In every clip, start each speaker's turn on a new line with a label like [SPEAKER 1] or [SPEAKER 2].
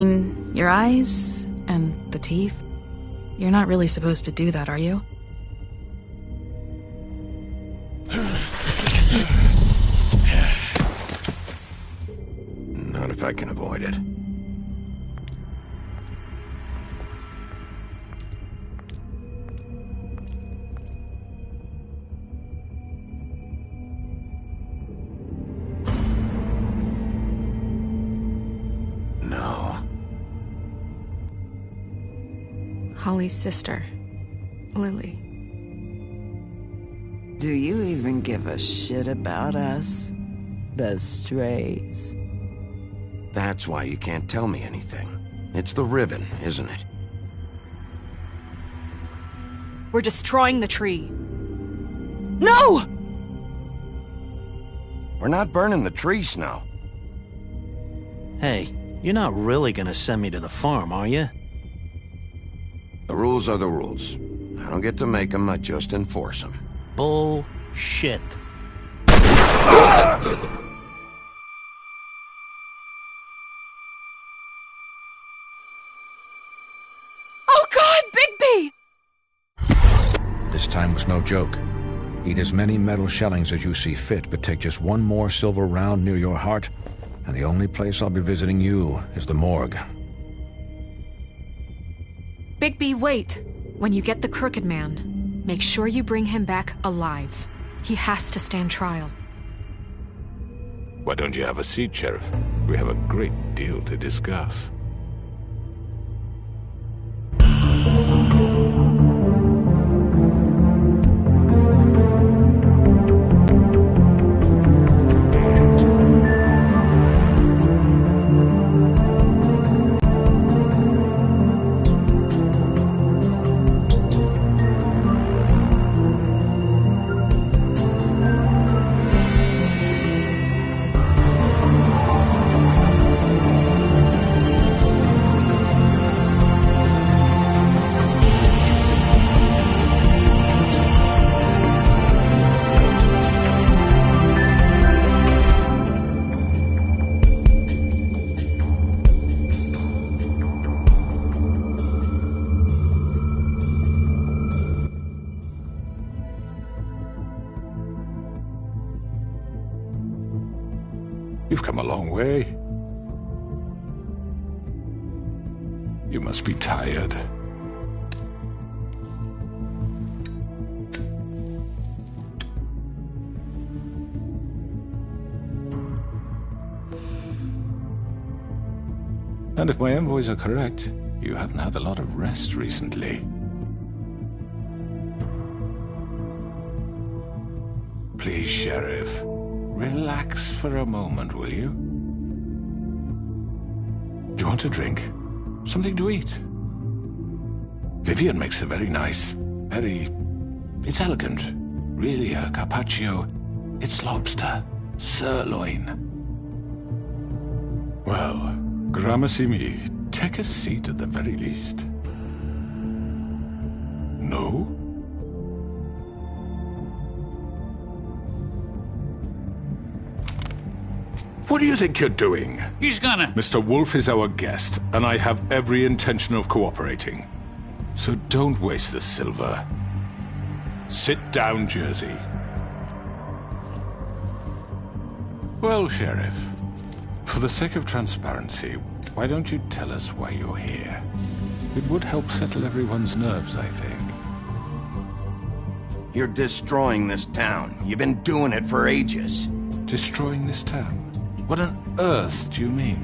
[SPEAKER 1] Your eyes and the teeth. You're not really supposed to do that, are you?
[SPEAKER 2] Not if I can avoid it. No.
[SPEAKER 3] Holly's sister, Lily.
[SPEAKER 4] Do you even give a shit about us? The strays.
[SPEAKER 2] That's why you can't tell me anything. It's the ribbon, isn't it?
[SPEAKER 5] We're destroying the tree. No!
[SPEAKER 2] We're not burning the tree, Snow.
[SPEAKER 6] Hey, you're not really gonna send me to the farm, are you?
[SPEAKER 2] The rules are the rules. I don't get to make them, I just enforce them.
[SPEAKER 6] Bullshit.
[SPEAKER 5] Oh God, Bigby!
[SPEAKER 7] This time was no joke. Eat as many metal shellings as you see fit, but take just one more silver round near your heart, and the only place I'll be visiting you is the morgue.
[SPEAKER 5] Bigby, wait. When you get the Crooked Man, make sure you bring him back alive. He has to stand trial.
[SPEAKER 8] Why don't you have a seat, Sheriff? We have a great deal to discuss. You've come a long way. You must be tired. And if my envoys are correct, you haven't had a lot of rest recently. Please, Sheriff. Relax for a moment, will you? Do you want a drink? Something to eat? Vivian makes a very nice, It's elegant. Really a carpaccio. It's lobster. Sirloin. Well, gramercy me. Take a seat at the very least. No? What do you think you're doing?
[SPEAKER 9] He's gonna...
[SPEAKER 8] Mr. Wolf is our guest, and I have every intention of cooperating. So don't waste the silver. Sit down, Jersey. Well, Sheriff, for the sake of transparency, why don't you tell us why you're here? It would help settle everyone's nerves, I think.
[SPEAKER 2] You're destroying this town. You've been doing it for ages.
[SPEAKER 8] Destroying this town? What on earth do you mean?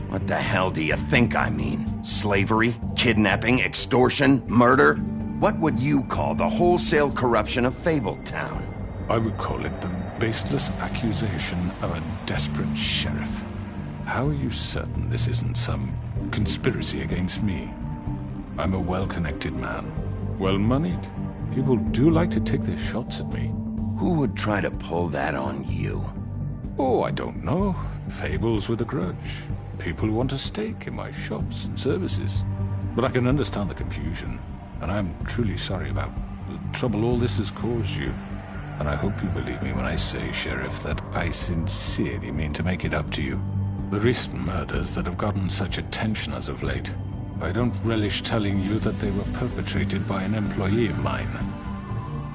[SPEAKER 2] What the hell do you think I mean? Slavery? Kidnapping? Extortion? Murder? What would you call the wholesale corruption of Fabletown?
[SPEAKER 8] I would call it the baseless accusation of a desperate sheriff. How are you certain this isn't some conspiracy against me? I'm a well-connected man, well-moneyed. People do like to take their shots at me.
[SPEAKER 2] Who would try to pull that on you?
[SPEAKER 8] Oh, I don't know. Fables with a grudge. People who want a stake in my shops and services. But I can understand the confusion, and I'm truly sorry about the trouble all this has caused you. And I hope you believe me when I say, Sheriff, that I sincerely mean to make it up to you. The recent murders that have gotten such attention as of late, I don't relish telling you that they were perpetrated by an employee of mine.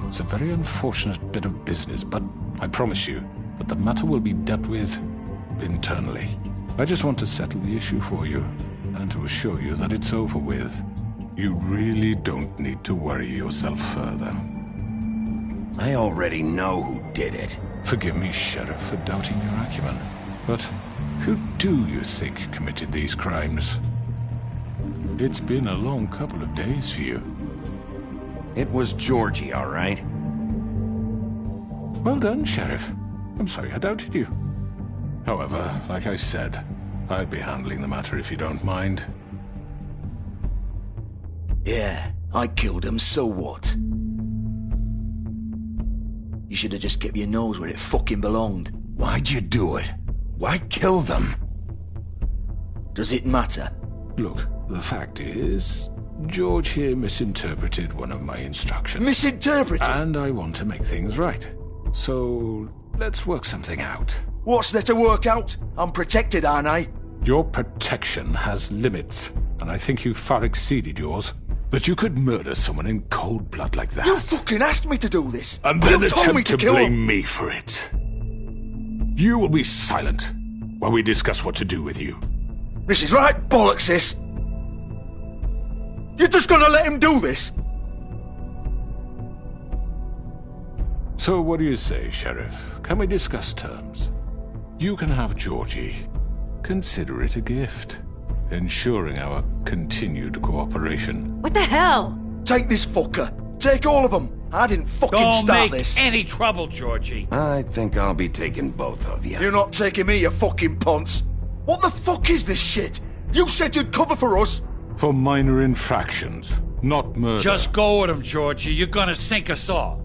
[SPEAKER 8] It's a very unfortunate bit of business, but I promise you that the matter will be dealt with internally. I just want to settle the issue for you, and to assure you that it's over with. You really don't need to worry yourself further.
[SPEAKER 2] I already know who did it.
[SPEAKER 8] Forgive me, Sheriff, for doubting your acumen, but who do you think committed these crimes? It's been a long couple of days for you.
[SPEAKER 2] It was Georgie, all right?
[SPEAKER 8] Well done, Sheriff. I'm sorry I doubted you. However, like I said, I'll be handling the matter if you don't mind.
[SPEAKER 9] Yeah, I killed him, so what? You should have just kept your nose where it fucking belonged.
[SPEAKER 2] Why'd you do it? Why kill them?
[SPEAKER 9] Does it matter?
[SPEAKER 8] Look, the fact is, George here misinterpreted one of my instructions.
[SPEAKER 9] Misinterpreted?
[SPEAKER 8] And I want to make things right. So, let's work something out.
[SPEAKER 9] What's there to work out? I'm protected, aren't I?
[SPEAKER 8] Your protection has limits, and I think you've far exceeded yours. That you could murder someone in cold blood like that.
[SPEAKER 9] You fucking asked me to do this!
[SPEAKER 8] And then
[SPEAKER 9] you told me
[SPEAKER 8] attempt to
[SPEAKER 9] kill
[SPEAKER 8] blame
[SPEAKER 9] him.
[SPEAKER 8] me for it. You will be silent while we discuss what to do with you.
[SPEAKER 9] This is right bollocks, this! You're just gonna let him do this?
[SPEAKER 8] So what do you say, Sheriff? Can we discuss terms? You can have Georgie. Consider it a gift, ensuring our continued cooperation.
[SPEAKER 3] What the hell?
[SPEAKER 9] Take this fucker. Take all of them. I didn't fucking
[SPEAKER 10] Don't
[SPEAKER 9] start
[SPEAKER 10] make
[SPEAKER 9] this.
[SPEAKER 10] any trouble, Georgie.
[SPEAKER 2] I think I'll be taking both of you.
[SPEAKER 9] You're not taking me, you fucking ponce. What the fuck is this shit? You said you'd cover for us.
[SPEAKER 8] For minor infractions, not murder.
[SPEAKER 10] Just go with him, Georgie. You're gonna sink us all.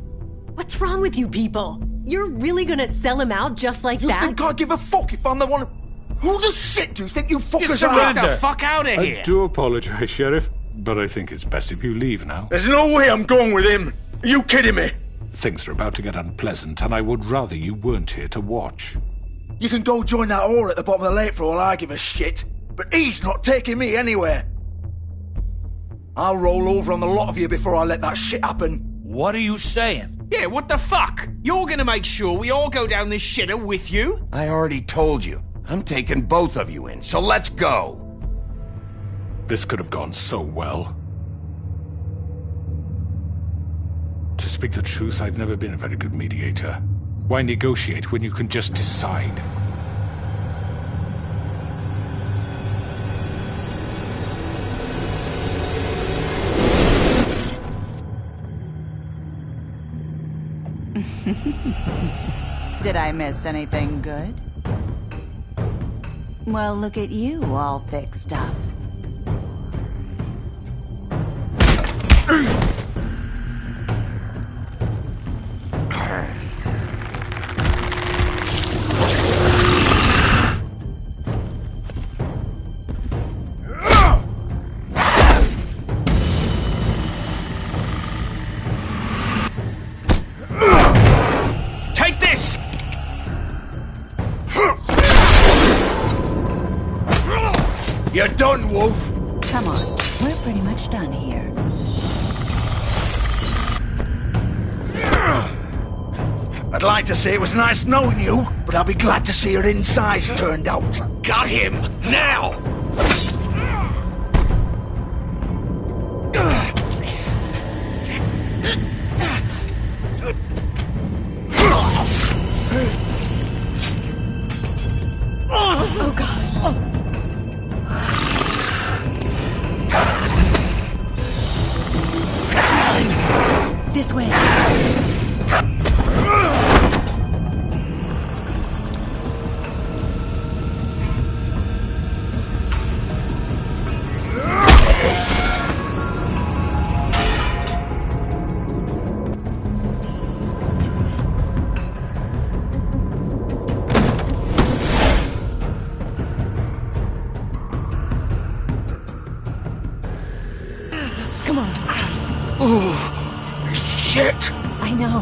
[SPEAKER 11] What's wrong with you people? You're really gonna sell him out just like
[SPEAKER 9] You
[SPEAKER 11] that?
[SPEAKER 9] think I give a fuck if I'm the one? Who the shit do you think you fuckers are?
[SPEAKER 10] surrender.
[SPEAKER 9] Get
[SPEAKER 10] the
[SPEAKER 9] fuck out of
[SPEAKER 8] I do apologize, Sheriff, but I think it's best if you leave now.
[SPEAKER 9] There's no way I'm going with him. Are you kidding me?
[SPEAKER 8] Things are about to get unpleasant, and I would rather you weren't here to watch.
[SPEAKER 9] You can go join that whore at the bottom of the lake for all I give a shit. But he's not taking me anywhere. I'll roll over on the lot of you before I let that shit happen.
[SPEAKER 10] What are you saying?
[SPEAKER 12] Yeah, what the fuck? You're gonna make sure we all go down this shitter with you?
[SPEAKER 2] I already told you. I'm taking both of you in, so let's go.
[SPEAKER 8] This could have gone so well. To speak the truth, I've never been a very good mediator. Why negotiate when you can just decide?
[SPEAKER 13] Did I miss anything good? Well, look at you, all fixed up.
[SPEAKER 12] Take this!
[SPEAKER 9] You're done, Wolf.
[SPEAKER 13] Come on, we're pretty much done here.
[SPEAKER 9] I'd like to say it was nice knowing you, but I'll be glad to see your insides turned out.
[SPEAKER 10] Got him! Now!
[SPEAKER 11] Oh god. This way. Come on.
[SPEAKER 9] Oh, shit.
[SPEAKER 11] I know.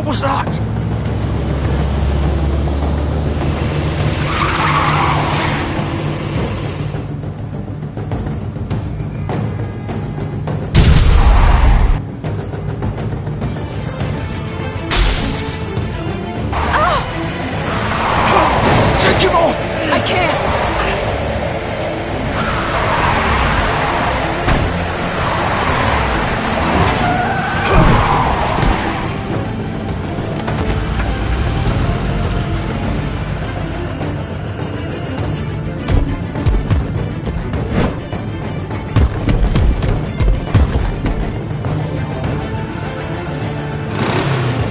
[SPEAKER 9] was that?
[SPEAKER 11] Take him off! I can't!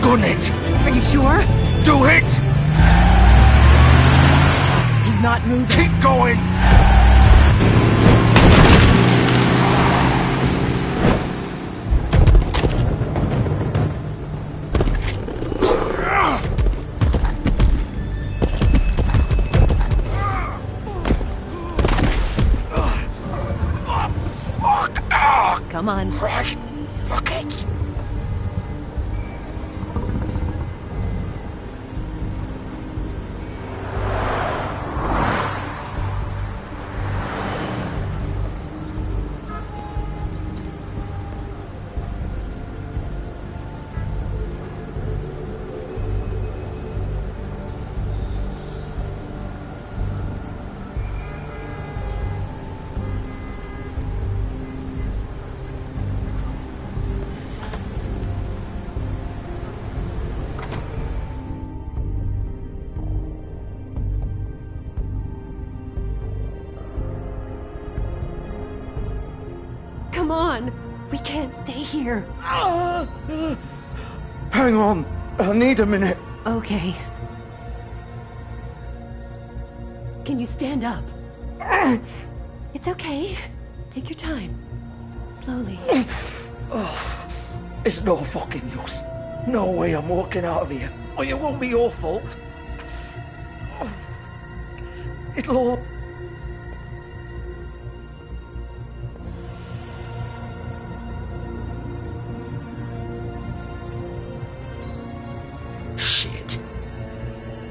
[SPEAKER 9] Gun it!
[SPEAKER 11] Are you sure?
[SPEAKER 9] Do it!
[SPEAKER 11] He's not moving.
[SPEAKER 9] Keep going!
[SPEAKER 11] Come on.
[SPEAKER 9] Right. Fuck it.
[SPEAKER 11] Come on. We can't stay here.
[SPEAKER 9] Hang on. I need a minute.
[SPEAKER 11] Okay. Can you stand up? It's okay. Take your time. Slowly.
[SPEAKER 9] It's no fucking use. No way I'm walking out of here. Or it won't be your fault. It'll all... Shit.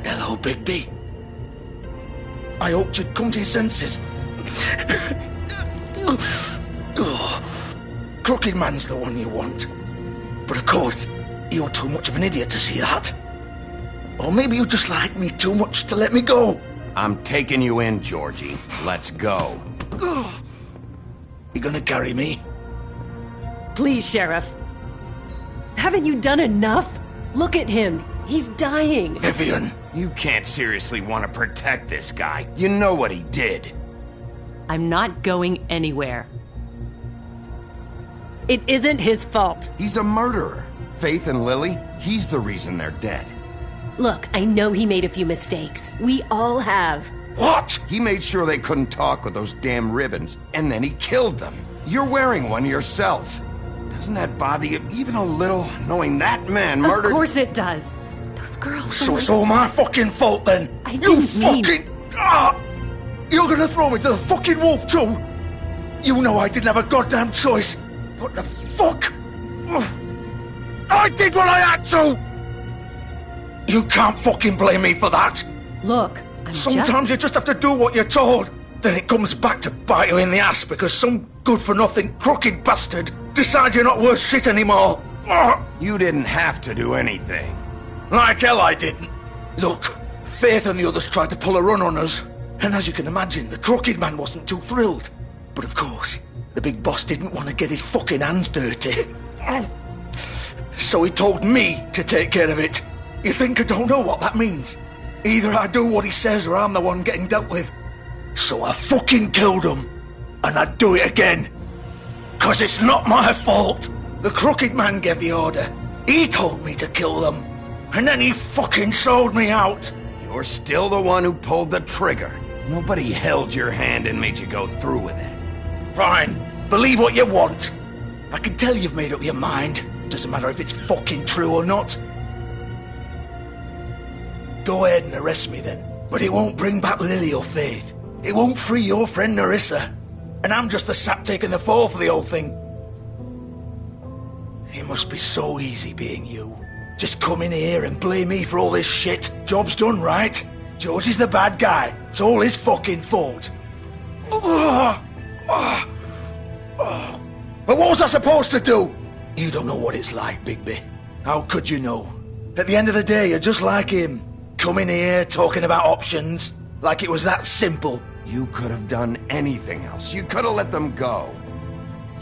[SPEAKER 9] Hello, Bigby. I hoped you'd come to your senses. Crooked Man's the one you want. But of course, you're too much of an idiot to see that. Or maybe you just like me too much to let me go.
[SPEAKER 2] I'm taking you in, Georgie. Let's go.
[SPEAKER 9] You gonna carry me?
[SPEAKER 11] Please, Sheriff. Haven't you done enough? Look at him. He's dying.
[SPEAKER 9] Vivian.
[SPEAKER 2] You can't seriously want to protect this guy. You know what he did.
[SPEAKER 11] I'm not going anywhere. It isn't his fault.
[SPEAKER 2] He's a murderer. Faith and Lily, he's the reason they're dead.
[SPEAKER 11] Look, I know he made a few mistakes. We all have.
[SPEAKER 9] What?
[SPEAKER 2] He made sure they couldn't talk with those damn ribbons, and then he killed them. You're wearing one yourself. Doesn't that bother you even a little, knowing that man murdered...
[SPEAKER 11] Of course it does. Those girls...
[SPEAKER 9] So it's all my fucking fault then?
[SPEAKER 11] I didn't
[SPEAKER 9] fucking... You're gonna throw me to the fucking wolf too? You know I didn't have a goddamn choice. What the fuck? I did what I had to! You can't fucking blame me for that.
[SPEAKER 11] Look,
[SPEAKER 9] Sometimes you just have to do what you're told. Then it comes back to bite you in the ass because some good-for-nothing crooked bastard decides you're not worth shit anymore.
[SPEAKER 2] You didn't have to do anything.
[SPEAKER 9] Like hell I didn't. Look, Faith and the others tried to pull a run on us. And as you can imagine, the Crooked Man wasn't too thrilled. But of course, the big boss didn't want to get his fucking hands dirty. So he told me to take care of it. You think I don't know what that means? Either I do what he says or I'm the one getting dealt with. So I fucking killed him. And I'd do it again. 'Cause it's not my fault. The Crooked Man gave the order. He told me to kill them. And then he fucking sold me out.
[SPEAKER 2] You're still the one who pulled the trigger. Nobody held your hand and made you go through with it.
[SPEAKER 9] Fine. Believe what you want. I can tell you've made up your mind. Doesn't matter if it's fucking true or not. Go ahead and arrest me then. But it won't bring back Lily or Faith. It won't free your friend Nerissa. And I'm just the sap taking the fall for the whole thing. It must be so easy being you. Just come in here and blame me for all this shit. Job's done, right? George is the bad guy. It's all his fucking fault. But what was I supposed to do? You don't know what it's like, Bigby. How could you know? At the end of the day, you're just like him. Coming here, talking about options, like it was that simple.
[SPEAKER 2] You could have done anything else. You could have let them go.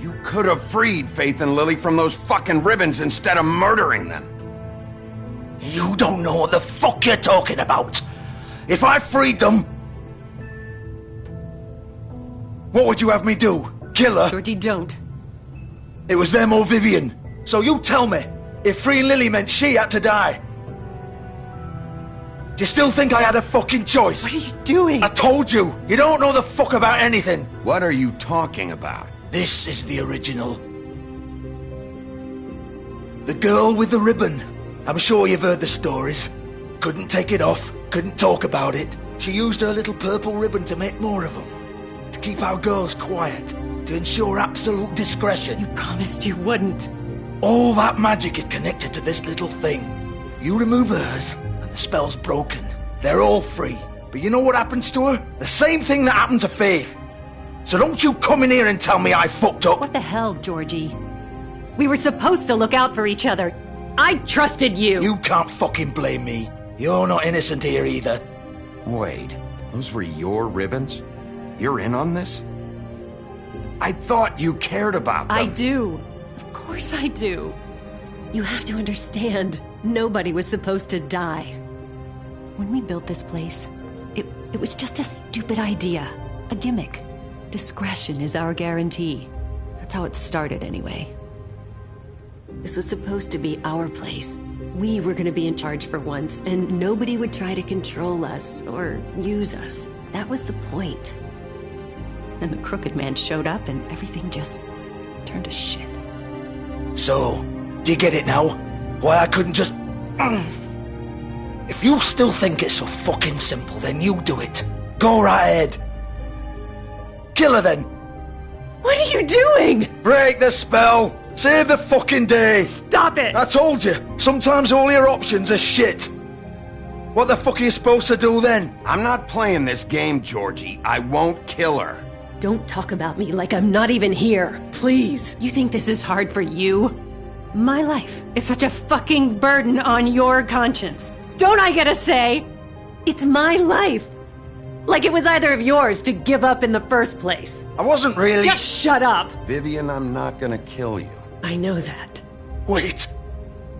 [SPEAKER 2] You could have freed Faith and Lily from those fucking ribbons instead of murdering them.
[SPEAKER 9] You don't know what the fuck you're talking about. If I freed them, what would you have me do? Kill her?
[SPEAKER 11] Georgie, don't.
[SPEAKER 9] It was them or Vivian. So you tell me, if freeing Lily meant she had to die, do you still think I had a fucking choice?
[SPEAKER 11] What are you doing?
[SPEAKER 9] I told you, you don't know the fuck about anything.
[SPEAKER 2] What are you talking about?
[SPEAKER 9] This is the original. The girl with the ribbon. I'm sure you've heard the stories. Couldn't take it off, couldn't talk about it. She used her little purple ribbon to make more of them. To keep our girls quiet. To ensure absolute discretion.
[SPEAKER 11] You promised you wouldn't.
[SPEAKER 9] All that magic is connected to this little thing. You remove hers, and the spell's broken. They're all free. But you know what happens to her? The same thing that happened to Faith. So don't you come in here and tell me I fucked up.
[SPEAKER 11] What the hell, Georgie? We were supposed to look out for each other. I trusted you.
[SPEAKER 9] You can't fucking blame me. You're not innocent here either.
[SPEAKER 2] Wait, those were your ribbons? You're in on this? I thought you cared about them.
[SPEAKER 11] I do. Of course I do. You have to understand, nobody was supposed to die. When we built this place, it was just a stupid idea. A gimmick. Discretion is our guarantee. That's how it started anyway. This was supposed to be our place. We were going to be in charge for once, and nobody would try to control us or use us. That was the point. Then the Crooked Man showed up, and everything just turned to shit.
[SPEAKER 9] So, do you get it now? Why I couldn't just... If you still think it's so fucking simple, then you do it. Go right ahead. Kill her then.
[SPEAKER 11] What are you doing?
[SPEAKER 9] Break the spell. Save the fucking day.
[SPEAKER 11] Stop it.
[SPEAKER 9] I told you. Sometimes all your options are shit. What the fuck are you supposed to do then?
[SPEAKER 2] I'm not playing this game, Georgie. I won't kill her.
[SPEAKER 11] Don't talk about me like I'm not even here. Please. You think this is hard for you? My life is such a fucking burden on your conscience. Don't I get a say? It's my life. Like it was either of yours to give up in the first place.
[SPEAKER 9] I wasn't really...
[SPEAKER 11] Just shut up!
[SPEAKER 2] Vivian, I'm not gonna kill you.
[SPEAKER 11] I know that.
[SPEAKER 9] Wait.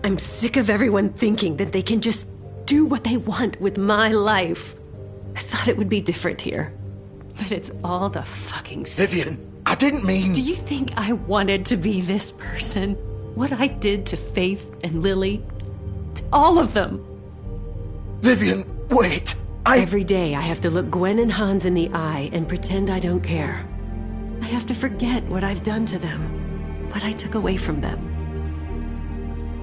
[SPEAKER 11] I'm sick of everyone thinking that they can just do what they want with my life. I thought it would be different here. But it's all the fucking same.
[SPEAKER 9] Vivian, I didn't mean...
[SPEAKER 11] Do you think I wanted to be this person? What I did to Faith and Lily? To all of them?
[SPEAKER 9] Vivian, wait.
[SPEAKER 11] Every day I have to look Gwen and Hans in the eye and pretend I don't care. I have to forget what I've done to them, what I took away from them.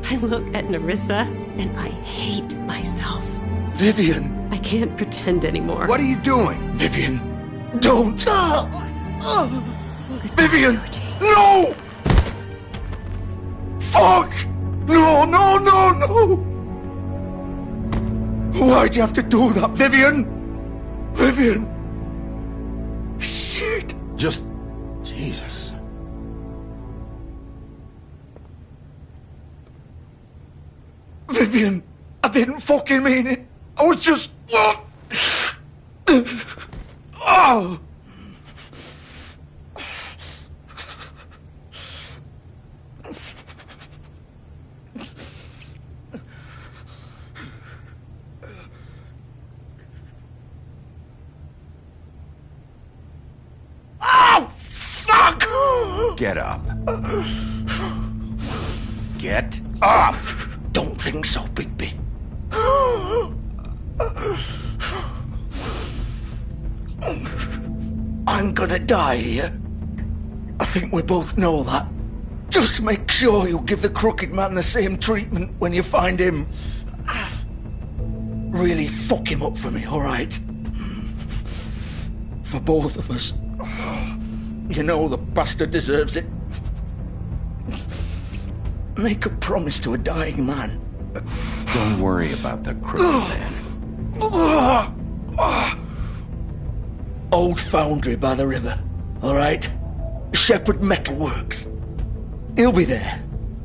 [SPEAKER 11] I look at Nerissa and I hate myself.
[SPEAKER 9] Vivian.
[SPEAKER 11] I can't pretend anymore.
[SPEAKER 2] What are you doing?
[SPEAKER 9] Vivian, don't. Vivian, no! Fuck! No, no, no, no! Why'd you have to do that, Vivian? Vivian! Shit!
[SPEAKER 2] Just... Jesus.
[SPEAKER 9] Vivian, I didn't fucking mean it. I was just... Oh!
[SPEAKER 2] Get up. Get up!
[SPEAKER 9] Don't think so, Bigby. I'm gonna die here. I think we both know that. Just make sure you give the Crooked Man the same treatment when you find him. Really fuck him up for me, alright? For both of us. You know the bastard deserves it. Make a promise to a dying man.
[SPEAKER 2] Don't worry about the crooked man.
[SPEAKER 9] Old foundry by the river, all right? Shepherd Metalworks. He'll be there.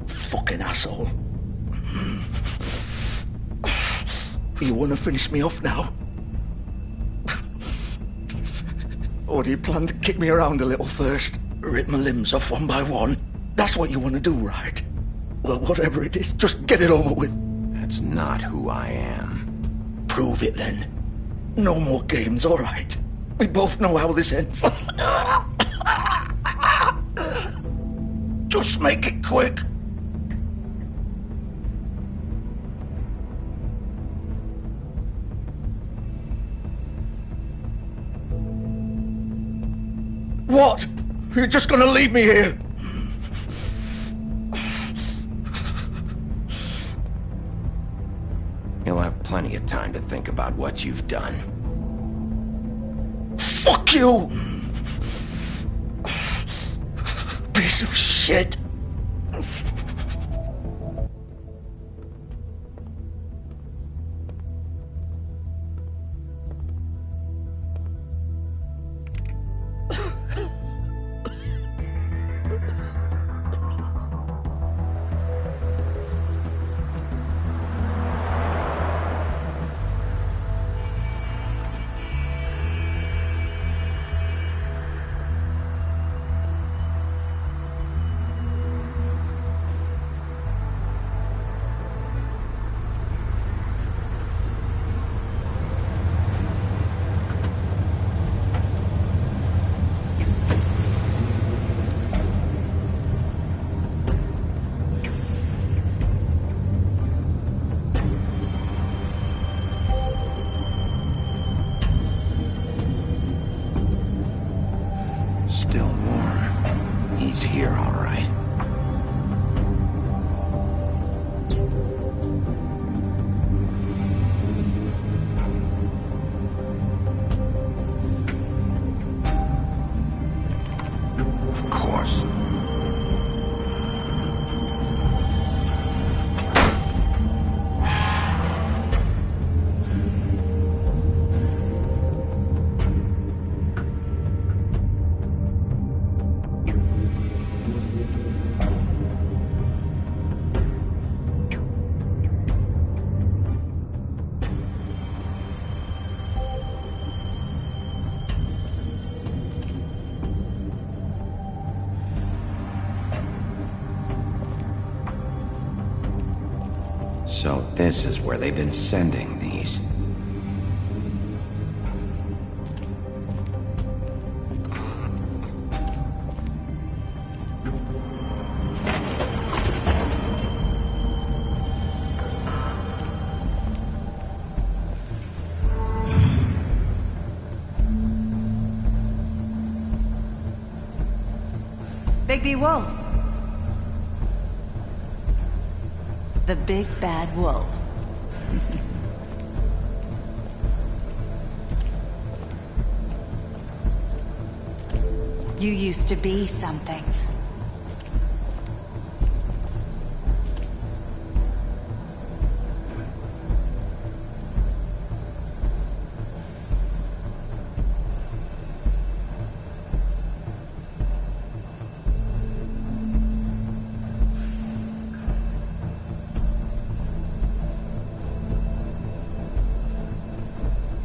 [SPEAKER 9] Fucking asshole. You want to finish me off now? Or do you plan to kick me around a little first? Rip my limbs off one by one? That's what you want to do, right? Well, whatever it is, just get it over with.
[SPEAKER 2] That's not who I am.
[SPEAKER 9] Prove it then. No more games, all right? We both know how this ends. Just make it quick. What? You're just gonna leave me here?
[SPEAKER 2] You'll have plenty of time to think about what you've done.
[SPEAKER 9] Fuck you! Piece of shit!
[SPEAKER 2] Still warm. He's here, all right. Of course. So this is where they've been sending these.
[SPEAKER 13] Bigby Wolf. The big bad wolf. You used to be something.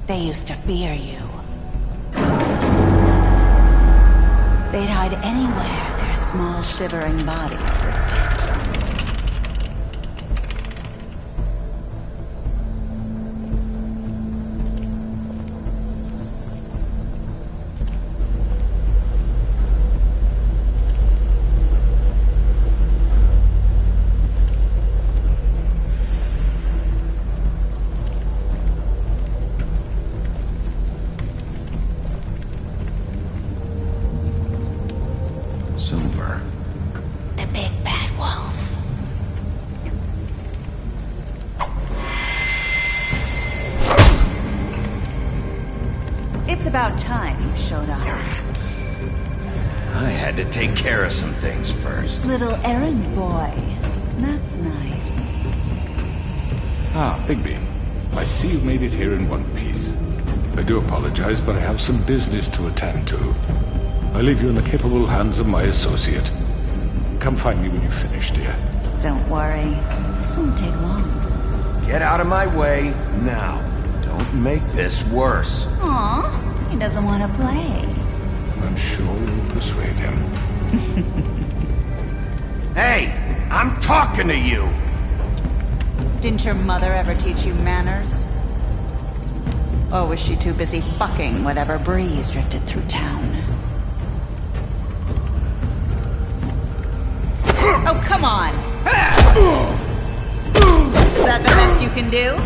[SPEAKER 13] They used to fear you. They'd hide anywhere their small shivering bodies would fit.
[SPEAKER 2] Silver.
[SPEAKER 13] The big bad wolf. It's about time you showed up.
[SPEAKER 2] I had to take care of some things first.
[SPEAKER 13] Little errand boy. That's nice.
[SPEAKER 8] Ah, Bigby. I see you made it here in one piece. I do apologize, but I have some business to attend to. I leave you in the capable hands of my associate. Come find me when you finish, dear.
[SPEAKER 13] Don't worry. This won't take long.
[SPEAKER 2] Get out of my way now. Don't make this worse.
[SPEAKER 13] Aw, he doesn't want to play.
[SPEAKER 8] I'm sure you'll persuade him.
[SPEAKER 2] Hey, I'm talking to you!
[SPEAKER 13] Didn't your mother ever teach you manners? Or was she too busy fucking whatever breeze drifted through town? Oh, come on! Is that the best you can do?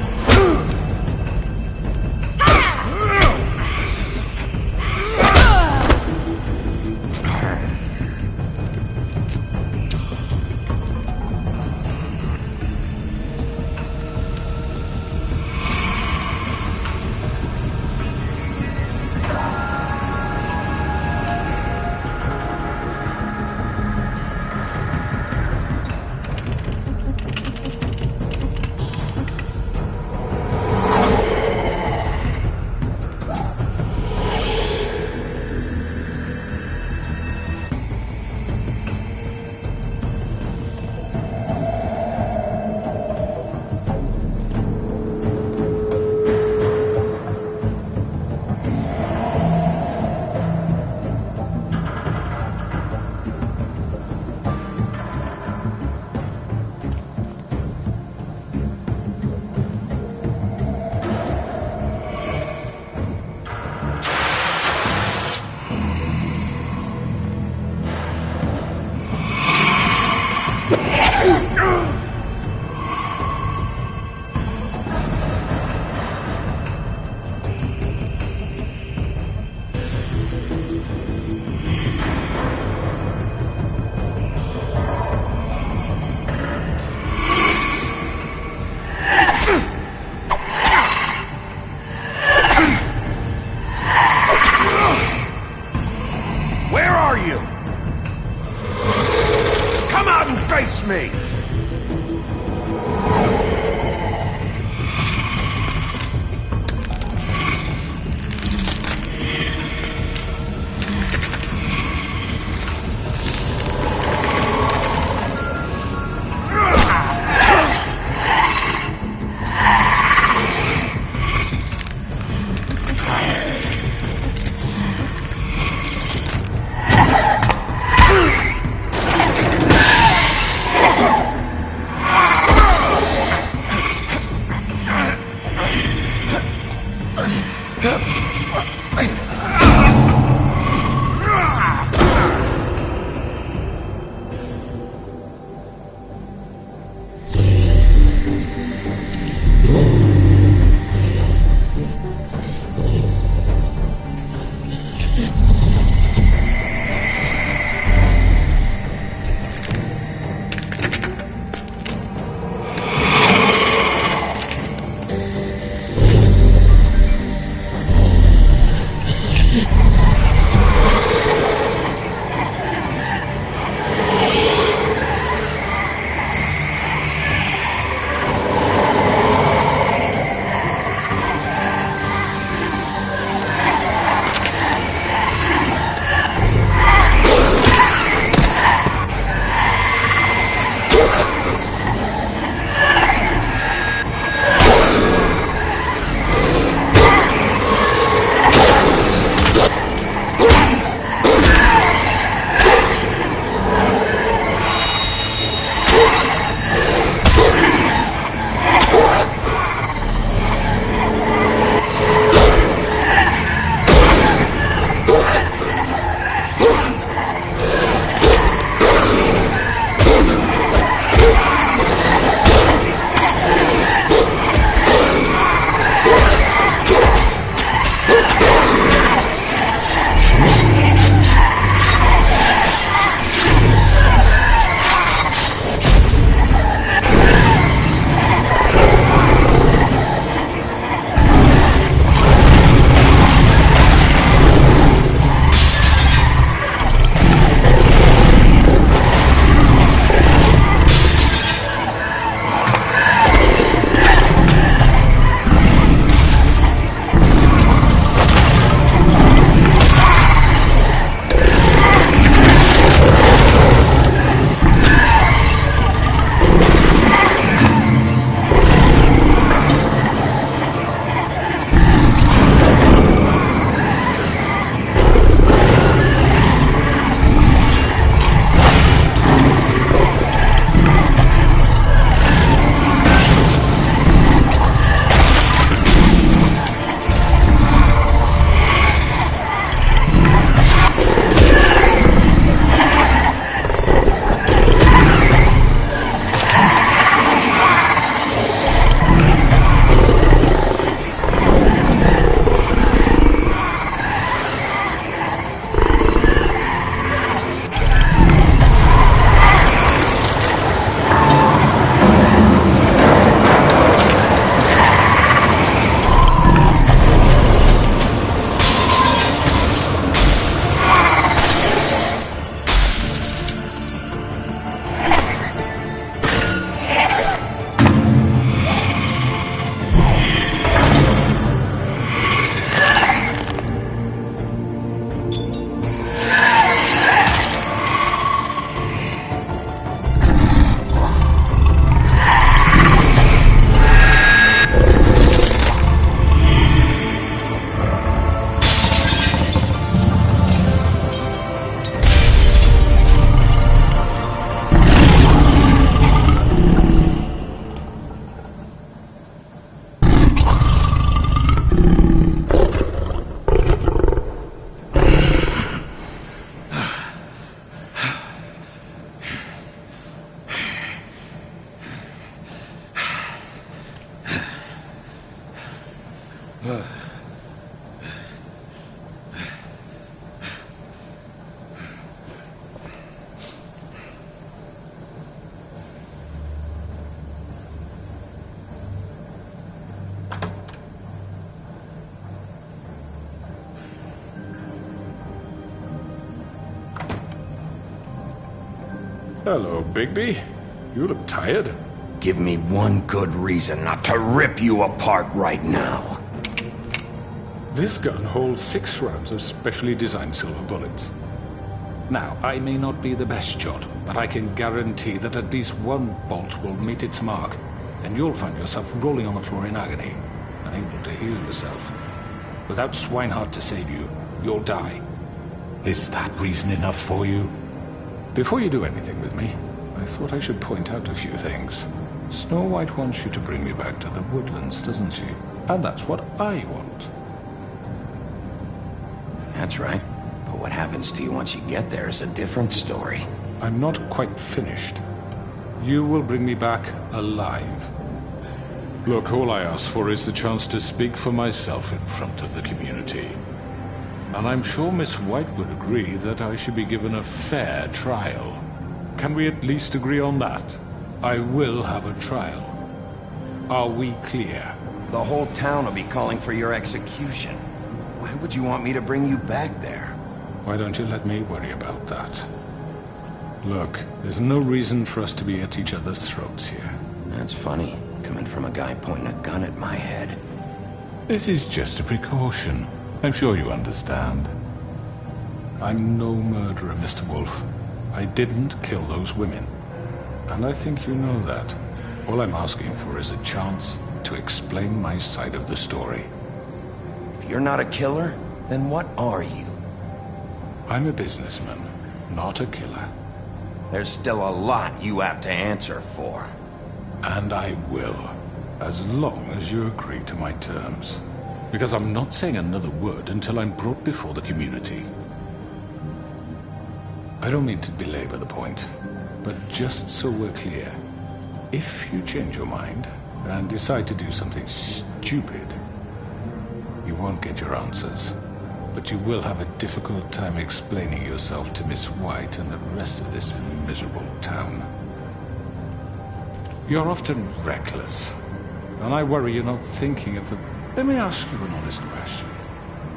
[SPEAKER 8] Hello, Bigby. You look tired.
[SPEAKER 2] Give me one good reason not to rip you apart right now.
[SPEAKER 8] This gun holds 6 rounds of specially designed silver bullets. Now, I may not be the best shot, but I can guarantee that at least one bolt will meet its mark, and you'll find yourself rolling on the floor in agony, unable to heal yourself. Without Swinehart to save you, you'll die. Is that reason enough for you? Before you do anything with me, I thought I should point out a few things. Snow White wants you to bring me back to the woodlands, doesn't she? And that's what I want.
[SPEAKER 2] That's right. But what happens to you once you get there is a different story.
[SPEAKER 8] I'm not quite finished. You will bring me back alive. Look, all I ask for is the chance to speak for myself in front of the community. And I'm sure Miss White would agree that I should be given a fair trial. Can we at least agree on that? I will have a trial. Are we clear?
[SPEAKER 2] The whole town will be calling for your execution. Why would you want me to bring you back there?
[SPEAKER 8] Why don't you let me worry about that? Look, there's no reason for us to be at each other's throats here.
[SPEAKER 2] That's funny, coming from a guy pointing a gun at my head.
[SPEAKER 8] This is just a precaution. I'm sure you understand. I'm no murderer, Mr. Wolf. I didn't kill those women. And I think you know that. All I'm asking for is a chance to explain my side of the story.
[SPEAKER 2] If you're not a killer, then what are you?
[SPEAKER 8] I'm a businessman, not a killer.
[SPEAKER 2] There's still a lot you have to answer for.
[SPEAKER 8] And I will, as long as you agree to my terms. Because I'm not saying another word until I'm brought before the community. I don't mean to belabor the point, but just so we're clear, if you change your mind and decide to do something stupid, you won't get your answers. But you will have a difficult time explaining yourself to Miss White and the rest of this miserable town. You're often reckless, and I worry you're not thinking of the... Let me ask you an honest question.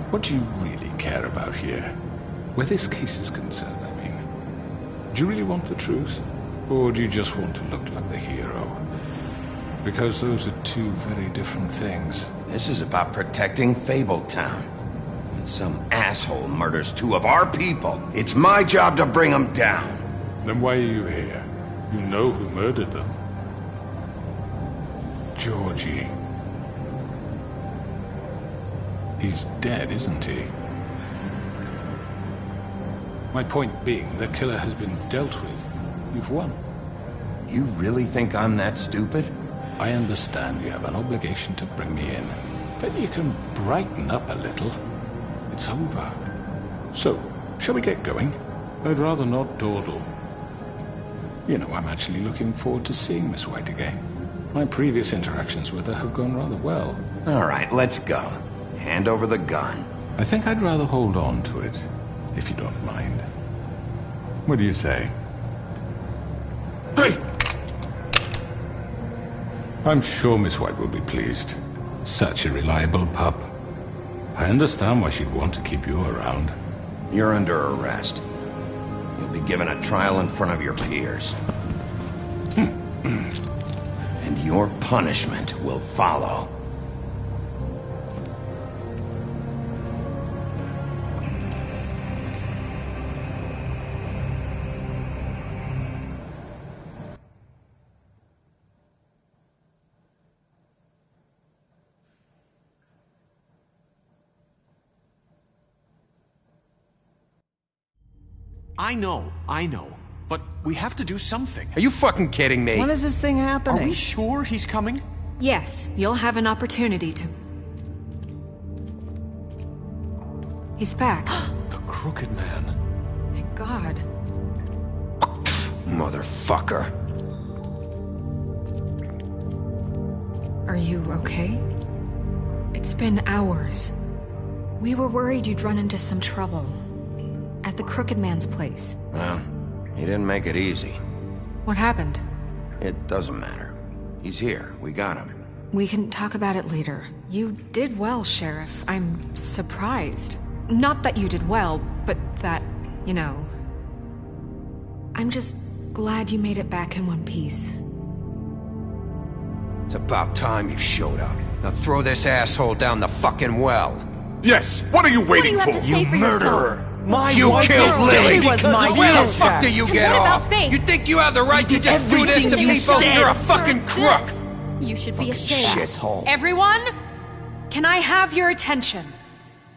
[SPEAKER 8] What do you really care about here? Where this case is concerned, I mean. Do you really want the truth? Or do you just want to look like the hero? Because those are two very different things.
[SPEAKER 2] This is about protecting Fabletown. When some asshole murders 2 of our people, it's my job to bring them down.
[SPEAKER 8] Then why are you here? You know who murdered them. Georgie. He's dead, isn't he? My point being, the killer has been dealt with. You've won.
[SPEAKER 2] You really think I'm that stupid?
[SPEAKER 8] I understand you have an obligation to bring me in, but you can brighten up a little. It's over. So, shall we get going? I'd rather not dawdle. You know, I'm actually looking forward to seeing Miss White again. My previous interactions with her have gone rather well.
[SPEAKER 2] All right, let's go. Hand over the gun.
[SPEAKER 8] I think I'd rather hold on to it, if you don't mind. What do you say? Hey! I'm sure Miss White will be pleased. Such a reliable pup. I understand why she'd want to keep you around.
[SPEAKER 2] You're under arrest. You'll be given a trial in front of your peers. And your punishment will follow.
[SPEAKER 12] I know. But we have to do something.
[SPEAKER 14] Are you fucking kidding me?
[SPEAKER 4] When is this thing happening?
[SPEAKER 12] Are we sure he's coming?
[SPEAKER 5] Yes, you'll have an opportunity to... He's back.
[SPEAKER 14] The Crooked Man.
[SPEAKER 5] Thank God.
[SPEAKER 2] Motherfucker.
[SPEAKER 5] Are you okay? It's been hours. We were worried you'd run into some trouble. At the Crooked Man's place.
[SPEAKER 2] Well, he didn't make it easy.
[SPEAKER 5] What happened?
[SPEAKER 2] It doesn't matter. He's here. We got him.
[SPEAKER 5] We can talk about it later. You did well, Sheriff. I'm surprised. Not that you did well, but that, you know... I'm just glad you made it back in one piece.
[SPEAKER 14] It's about time you showed up. Now throw this asshole down the fucking well.
[SPEAKER 8] Yes, what are you waiting for?
[SPEAKER 11] You murderer!
[SPEAKER 14] You killed Lily!
[SPEAKER 11] She was my
[SPEAKER 14] Where the
[SPEAKER 11] sister.
[SPEAKER 14] fuck do you
[SPEAKER 11] And
[SPEAKER 14] get
[SPEAKER 11] what about
[SPEAKER 14] off?
[SPEAKER 11] Faith?
[SPEAKER 14] You think you have the right to just do this to
[SPEAKER 11] everything you
[SPEAKER 14] people?
[SPEAKER 11] said.
[SPEAKER 14] You're a fucking crook!
[SPEAKER 11] You should be ashamed.
[SPEAKER 14] Shithole.
[SPEAKER 5] Everyone, can I have your attention?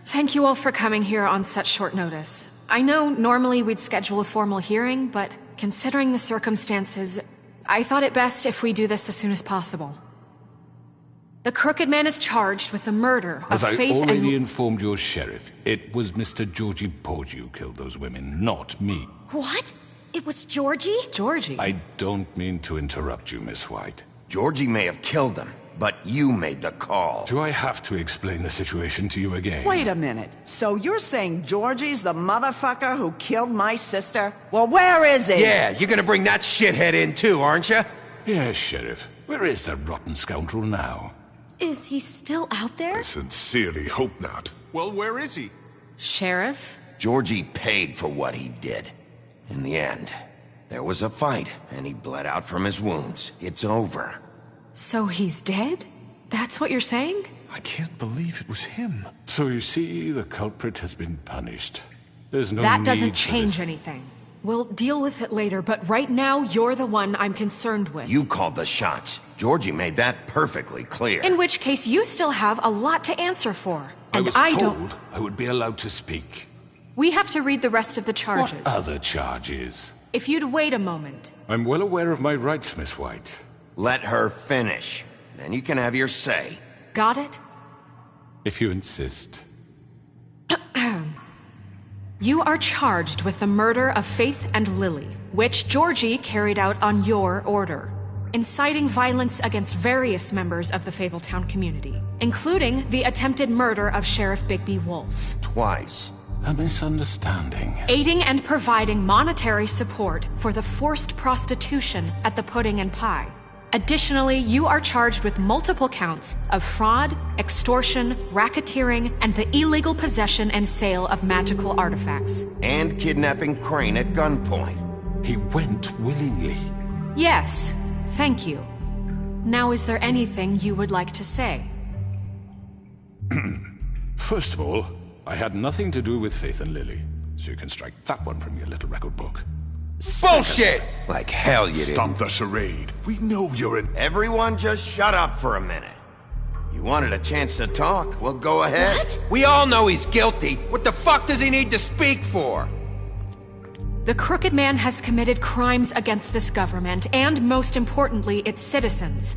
[SPEAKER 5] Thank you all for coming here on such short notice. I know normally we'd schedule a formal hearing, but considering the circumstances, I thought it best if we do this as soon as possible. The Crooked Man is charged with the murder of
[SPEAKER 8] As I
[SPEAKER 5] Faith
[SPEAKER 8] already
[SPEAKER 5] and...
[SPEAKER 8] informed your sheriff, it was Mr. Georgie Porgy who killed those women, not me.
[SPEAKER 11] What? It was Georgie?
[SPEAKER 5] Georgie?
[SPEAKER 8] I don't mean to interrupt you, Miss White.
[SPEAKER 2] Georgie may have killed them, but you made the call.
[SPEAKER 8] Do I have to explain the situation to you again?
[SPEAKER 4] Wait a minute. So you're saying Georgie's the motherfucker who killed my sister? Well, where is he?
[SPEAKER 14] Yeah, you're gonna bring that shithead in too, aren't you?
[SPEAKER 8] Yes, Sheriff. Where is that rotten scoundrel now?
[SPEAKER 11] Is he still out there?
[SPEAKER 15] I sincerely hope not.
[SPEAKER 12] Well, where is he?
[SPEAKER 5] Sheriff?
[SPEAKER 2] Georgie paid for what he did. In the end, there was a fight, and he bled out from his wounds. It's over.
[SPEAKER 5] So he's dead? That's what you're saying?
[SPEAKER 8] I can't believe it was him. So you see, the culprit has been punished. There's no
[SPEAKER 5] That
[SPEAKER 8] need
[SPEAKER 5] doesn't
[SPEAKER 8] for
[SPEAKER 5] change
[SPEAKER 8] this.
[SPEAKER 5] anything. We'll deal with it later, but right now, you're the one I'm concerned with.
[SPEAKER 2] You called the shots. Georgie made that perfectly clear.
[SPEAKER 5] In which case, you still have a lot to answer for. And
[SPEAKER 8] I was
[SPEAKER 5] don't...
[SPEAKER 8] told I would be allowed to speak.
[SPEAKER 5] We have to read the rest of the charges.
[SPEAKER 8] What other charges?
[SPEAKER 5] If you'd wait a moment.
[SPEAKER 8] I'm well aware of my rights, Miss White.
[SPEAKER 2] Let her finish. Then you can have your say.
[SPEAKER 5] Got it?
[SPEAKER 8] If you insist.
[SPEAKER 5] You are charged with the murder of Faith and Lily, which Georgie carried out on your order, inciting violence against various members of the Fabletown community, including the attempted murder of Sheriff Bigby Wolf.
[SPEAKER 2] Twice.
[SPEAKER 8] A misunderstanding.
[SPEAKER 5] Aiding and providing monetary support for the forced prostitution at the Pudding and Pie. Additionally, you are charged with multiple counts of fraud, extortion, racketeering, and the illegal possession and sale of magical artifacts.
[SPEAKER 2] And kidnapping Crane at gunpoint.
[SPEAKER 8] He went willingly.
[SPEAKER 5] Yes, thank you. Now, is there anything you would like to say?
[SPEAKER 8] First of all, I had nothing to do with Faith and Lily, so you can strike that one from your little record book.
[SPEAKER 14] Bullshit! Like hell you did.
[SPEAKER 15] Stop the charade. We know you're an...
[SPEAKER 2] Everyone just shut up for a minute. You wanted a chance to talk? Well, go ahead.
[SPEAKER 11] What?
[SPEAKER 14] We all know he's guilty. What the fuck does he need to speak for?
[SPEAKER 5] The Crooked Man has committed crimes against this government, and most importantly, its citizens.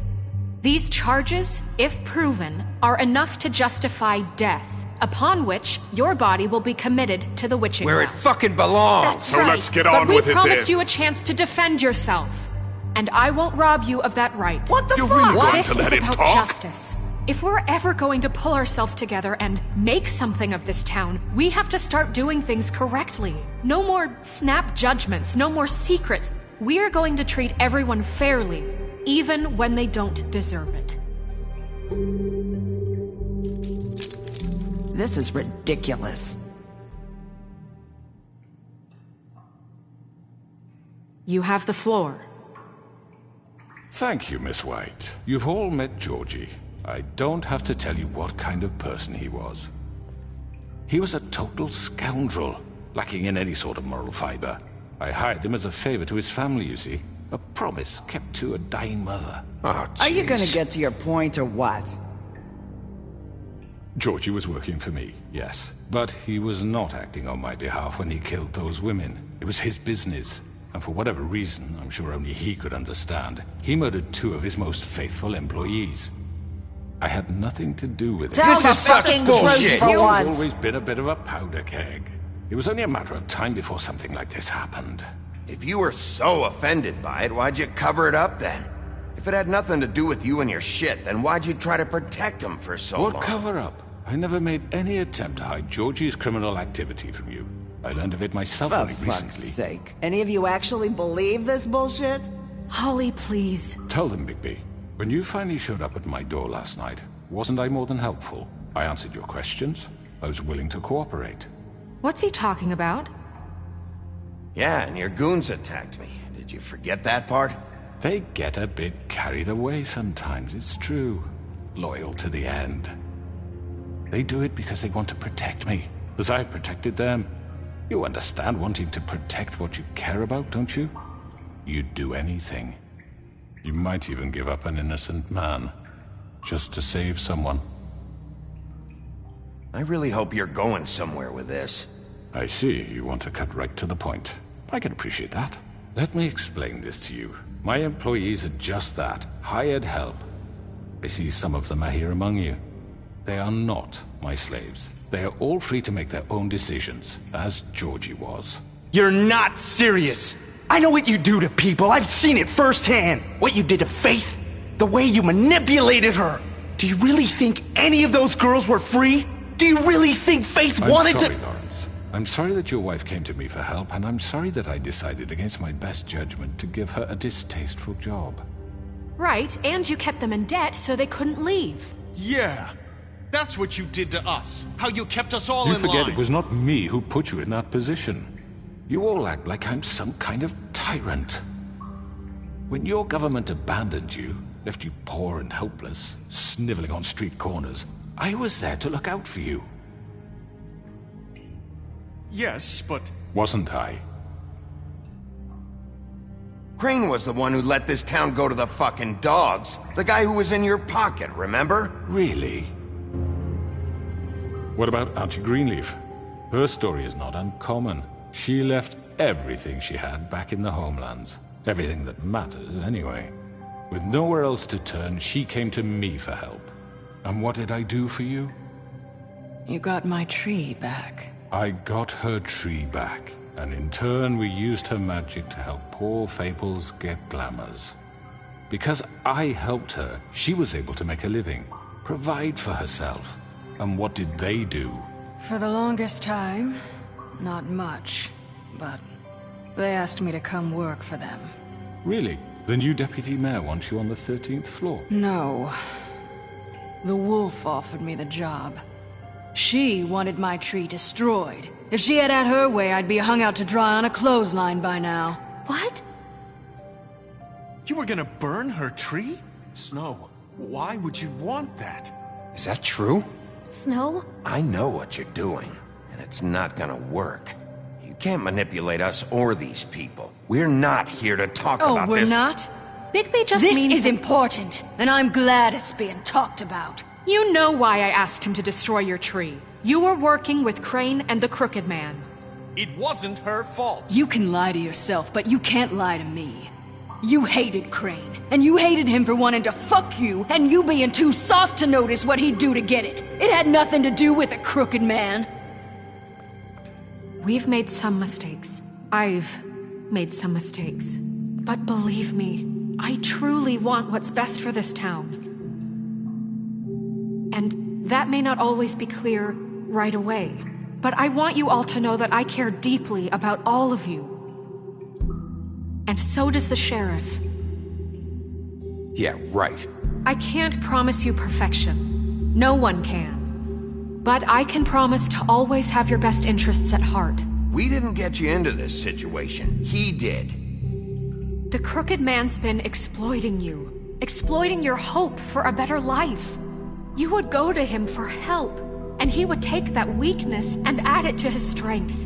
[SPEAKER 5] These charges, if proven, are enough to justify death, upon which your body will be committed to the witching
[SPEAKER 14] Where it
[SPEAKER 5] well.
[SPEAKER 14] fucking belongs.
[SPEAKER 11] That's
[SPEAKER 15] So
[SPEAKER 11] right.
[SPEAKER 15] let's get
[SPEAKER 5] But
[SPEAKER 15] on
[SPEAKER 5] we
[SPEAKER 15] with it
[SPEAKER 5] promised
[SPEAKER 15] then.
[SPEAKER 5] you a chance to defend yourself, and I won't rob you of that right.
[SPEAKER 4] What the
[SPEAKER 15] You're
[SPEAKER 4] fuck?
[SPEAKER 15] really going
[SPEAKER 5] This
[SPEAKER 15] to
[SPEAKER 5] is
[SPEAKER 15] let him
[SPEAKER 5] about
[SPEAKER 15] talk?
[SPEAKER 5] justice. If we're ever going to pull ourselves together and make something of this town, we have to start doing things correctly. No more snap judgments, no more secrets. We are going to treat everyone fairly, even when they don't deserve it.
[SPEAKER 4] This is ridiculous.
[SPEAKER 5] You have the floor.
[SPEAKER 8] Thank you, Miss White. You've all met Georgie. I don't have to tell you what kind of person he was. He was a total scoundrel, lacking in any sort of moral fiber. I hired him as a favor to his family, you see. A promise kept to a dying mother.
[SPEAKER 14] Oh,
[SPEAKER 4] Are you gonna
[SPEAKER 14] jeez.
[SPEAKER 4] get to your point or what?
[SPEAKER 8] Georgie was working for me, yes. But he was not acting on my behalf when he killed those women. It was his business. And for whatever reason, I'm sure only he could understand, he murdered 2 of his most faithful employees. I had nothing to do with it.
[SPEAKER 4] Tell
[SPEAKER 14] This
[SPEAKER 4] the
[SPEAKER 14] is such
[SPEAKER 4] fucking
[SPEAKER 14] bullshit.
[SPEAKER 4] truth for
[SPEAKER 8] He's
[SPEAKER 4] once.
[SPEAKER 8] always been a bit of a powder keg. It was only a matter of time before something like this happened.
[SPEAKER 2] If you were so offended by it, why'd you cover it up then? If it had nothing to do with you and your shit, then why'd you try to protect him for so long?
[SPEAKER 8] What cover-up? I never made any attempt to hide Georgie's criminal activity from you. I learned of it myself
[SPEAKER 4] For
[SPEAKER 8] only
[SPEAKER 4] fuck's
[SPEAKER 8] recently.
[SPEAKER 4] sake. Any of you actually believe this bullshit?
[SPEAKER 5] Holly, please.
[SPEAKER 8] Tell them, Bigby. When you finally showed up at my door last night, wasn't I more than helpful? I answered your questions. I was willing to cooperate.
[SPEAKER 5] What's he talking about?
[SPEAKER 2] Yeah, and your goons attacked me. Did you forget that part?
[SPEAKER 8] They get a bit carried away sometimes, it's true. Loyal to the end. They do it because they want to protect me, as I've protected them. You understand wanting to protect what you care about, don't you? You'd do anything. You might even give up an innocent man, just to save someone.
[SPEAKER 2] I really hope you're going somewhere with this.
[SPEAKER 8] I see you want to cut right to the point. I can appreciate that. Let me explain this to you. My employees are just that, hired help. I see some of them are here among you. They are not my slaves. They are all free to make their own decisions, as Georgie was.
[SPEAKER 12] You're not serious! I know what you do to people, I've seen it firsthand! What you did to Faith, the way you manipulated her! Do you really think any of those girls were free? Do you really think Faith wanted to—
[SPEAKER 8] I'm sorry, Lawrence. I'm sorry that your wife came to me for help, and I'm sorry that I decided against my best judgment to give her a distasteful job.
[SPEAKER 5] Right, and you kept them in debt so they couldn't leave.
[SPEAKER 12] Yeah! That's what you did to us! How you kept us all
[SPEAKER 8] You
[SPEAKER 12] in
[SPEAKER 8] forget
[SPEAKER 12] line!
[SPEAKER 8] it was not me who put you in that position. You all act like I'm some kind of tyrant. When your government abandoned you, left you poor and helpless, sniveling on street corners, I was there to look out for you.
[SPEAKER 12] Yes, but...
[SPEAKER 8] Wasn't I?
[SPEAKER 2] Crane was the one who let this town go to the fucking dogs. The guy who was in your pocket, remember?
[SPEAKER 8] Really? What about Auntie Greenleaf? Her story is not uncommon. She left everything she had back in the homelands. Everything that matters, anyway. With nowhere else to turn, she came to me for help. And what did I do for you?
[SPEAKER 1] You got my tree back.
[SPEAKER 8] I got her tree back, and in turn we used her magic to help poor Fables get glamours. Because I helped her, she was able to make a living, provide for herself. And what did they do?
[SPEAKER 1] For the longest time, not much, but they asked me to come work for them.
[SPEAKER 8] Really? The new deputy mayor wants you on the 13th floor?
[SPEAKER 1] No. The wolf offered me the job. She wanted my tree destroyed. If she had her way, I'd be hung out to dry on a clothesline by now.
[SPEAKER 5] What?
[SPEAKER 12] You were gonna burn her tree? Snow, why would you want that?
[SPEAKER 2] Is that true?
[SPEAKER 5] Snow?
[SPEAKER 2] I know what you're doing, and it's not gonna work. You can't manipulate us or these people. We're not here to talk about this.
[SPEAKER 1] Oh, we're not?
[SPEAKER 5] Bigby just
[SPEAKER 1] This
[SPEAKER 5] means...
[SPEAKER 1] is important, and I'm glad it's being talked about.
[SPEAKER 5] You know why I asked him to destroy your tree. You were working with Crane and the Crooked Man.
[SPEAKER 12] It wasn't her fault.
[SPEAKER 1] You can lie to yourself, but you can't lie to me. You hated Crane, and you hated him for wanting to fuck you, and you being too soft to notice what he'd do to get it. It had nothing to do with the Crooked Man.
[SPEAKER 5] We've made some mistakes. I've made some mistakes. But believe me, I truly want what's best for this town. And that may not always be clear right away. But I want you all to know that I care deeply about all of you. And so does the sheriff.
[SPEAKER 2] Yeah, right.
[SPEAKER 5] I can't promise you perfection. No one can. But I can promise to always have your best interests at heart.
[SPEAKER 2] We didn't get you into this situation. He did.
[SPEAKER 5] The Crooked Man's been exploiting you. Exploiting your hope for a better life. You would go to him for help, and he would take that weakness and add it to his strength.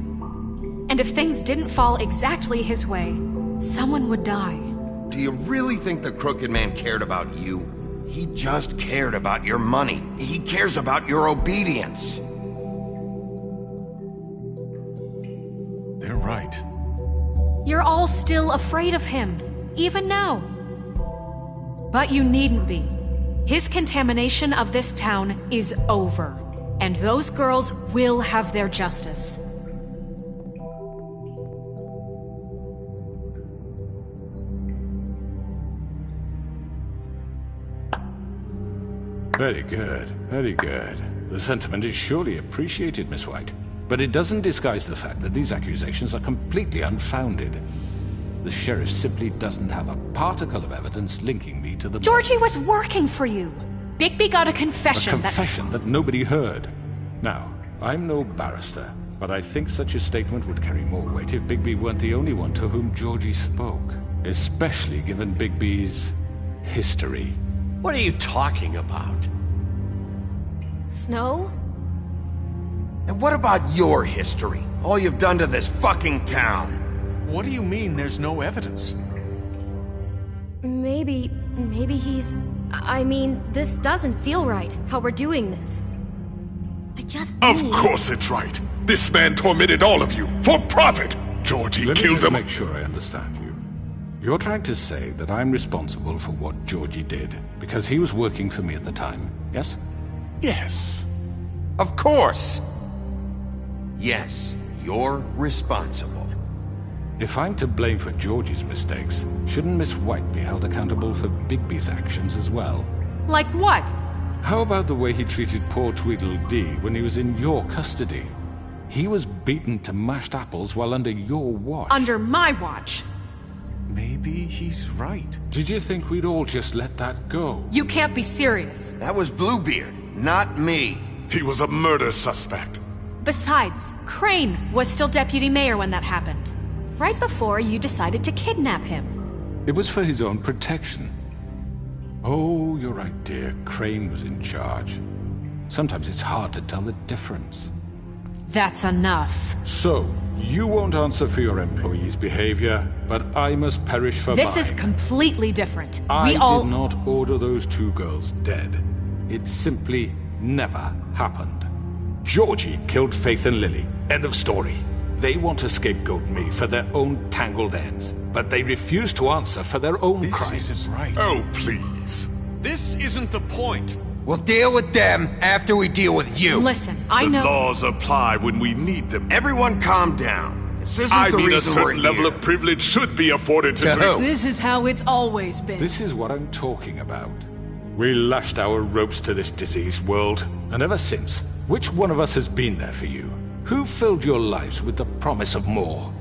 [SPEAKER 5] And if things didn't fall exactly his way, someone would die.
[SPEAKER 2] Do you really think the Crooked Man cared about you? He just cared about your money. He cares about your obedience.
[SPEAKER 8] They're right.
[SPEAKER 5] You're all still afraid of him, even now. But you needn't be. His contamination of this town is over, and those girls will have their justice.
[SPEAKER 8] Very good, very good. The sentiment is surely appreciated, Miss White. But it doesn't disguise the fact that these accusations are completely unfounded. The sheriff simply doesn't have a particle of evidence linking me to the...
[SPEAKER 5] Georgie was working for you. Bigby got a confession
[SPEAKER 8] A confession that nobody heard. Now, I'm no barrister, but I think such a statement would carry more weight if Bigby weren't the only one to whom Georgie spoke. Especially given Bigby's history.
[SPEAKER 10] What are you talking about?
[SPEAKER 1] Snow?
[SPEAKER 2] And what about your history? All you've done to this fucking town?
[SPEAKER 16] What do you mean there's no evidence?
[SPEAKER 17] Maybe he's... I mean, this doesn't feel right, how we're doing this. I just
[SPEAKER 15] Of
[SPEAKER 17] need...
[SPEAKER 15] course it's right. This man tormented all of you, for profit! Georgie
[SPEAKER 8] Let me
[SPEAKER 15] killed
[SPEAKER 8] just
[SPEAKER 15] them.
[SPEAKER 8] make sure I understand you. You're trying to say that I'm responsible for what Georgie did, because he was working for me at the time, yes?
[SPEAKER 15] Yes.
[SPEAKER 2] Of course! Yes, you're responsible.
[SPEAKER 8] If I'm to blame for Georgie's mistakes, shouldn't Miss White be held accountable for Bigby's actions as well?
[SPEAKER 5] Like what?
[SPEAKER 8] How about the way he treated poor Tweedledee when he was in your custody? He was beaten to mashed apples while under your watch.
[SPEAKER 5] Under my watch.
[SPEAKER 16] Maybe he's right.
[SPEAKER 8] Did you think we'd all just let that go?
[SPEAKER 5] You can't be serious.
[SPEAKER 2] That was Bluebeard, not me.
[SPEAKER 15] He was a murder suspect.
[SPEAKER 5] Besides, Crane was still deputy mayor when that happened. Right before you decided to kidnap him.
[SPEAKER 8] It was for his own protection. Oh, you're right, dear. Crane was in charge. Sometimes it's hard to tell the difference.
[SPEAKER 5] That's enough.
[SPEAKER 8] So, you won't answer for your employees' behavior, but I must perish for
[SPEAKER 5] This
[SPEAKER 8] mine.
[SPEAKER 5] is completely different.
[SPEAKER 8] I
[SPEAKER 5] We all...
[SPEAKER 8] did not order those two girls dead. It simply never happened. Georgie killed Faith and Lily. End of story. They want to scapegoat me for their own tangled ends, but they refuse to answer for their own crimes.
[SPEAKER 16] This isn't right.
[SPEAKER 15] Oh, please.
[SPEAKER 16] This isn't the point.
[SPEAKER 14] We'll deal with them after we deal with you.
[SPEAKER 5] Listen, I
[SPEAKER 15] The
[SPEAKER 5] know...
[SPEAKER 15] laws apply when we need them.
[SPEAKER 2] Everyone calm down. This isn't
[SPEAKER 15] I
[SPEAKER 2] the
[SPEAKER 15] mean, a
[SPEAKER 2] reason we're
[SPEAKER 15] certain level
[SPEAKER 2] here.
[SPEAKER 15] of privilege should be afforded to...
[SPEAKER 14] who?
[SPEAKER 1] This is how it's always been.
[SPEAKER 8] This is what I'm talking about. We lashed our ropes to this diseased world, and ever since, which one of us has been there for you? Who filled your lives with the promise of more?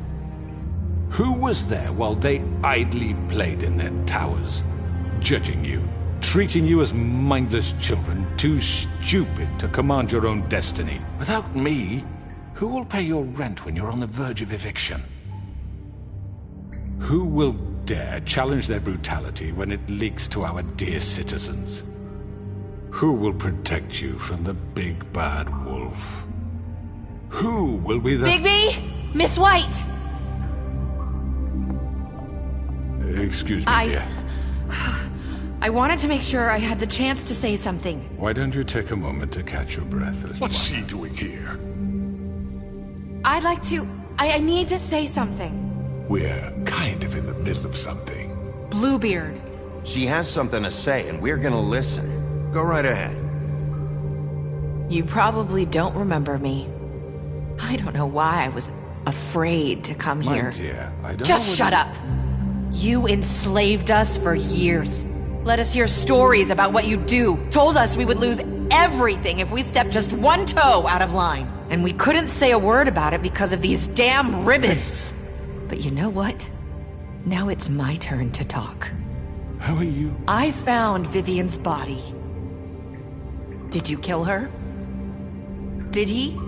[SPEAKER 8] Who was there while they idly played in their towers, judging you, treating you as mindless children, too stupid to command your own destiny? Without me, who will pay your rent when you're on the verge of eviction? Who will dare challenge their brutality when it leaks to our dear citizens? Who will protect you from the big bad wolf? Who will be the...
[SPEAKER 1] Bigby! Miss White!
[SPEAKER 8] Excuse me, dear.
[SPEAKER 3] I wanted to make sure I had the chance to say something.
[SPEAKER 8] Why don't you take a moment to catch your breath, little
[SPEAKER 15] What's
[SPEAKER 8] one?
[SPEAKER 15] she doing here?
[SPEAKER 3] I'd like to... I need to say something.
[SPEAKER 15] We're kind of in the middle of something.
[SPEAKER 5] Bluebeard.
[SPEAKER 2] She has something to say, and we're gonna listen. Go right ahead.
[SPEAKER 11] You probably don't remember me. I don't know why I was afraid to come
[SPEAKER 8] My
[SPEAKER 11] here.
[SPEAKER 8] dear, I don't
[SPEAKER 11] Just
[SPEAKER 8] know
[SPEAKER 11] shut up. You enslaved us for years. Let us hear stories about what you do. Told us we would lose everything if we stepped just one toe out of line. And we couldn't say a word about it because of these damn ribbons. But you know what? Now it's my turn to talk.
[SPEAKER 8] How are you?
[SPEAKER 11] I found Vivian's body. Did you kill her? Did he?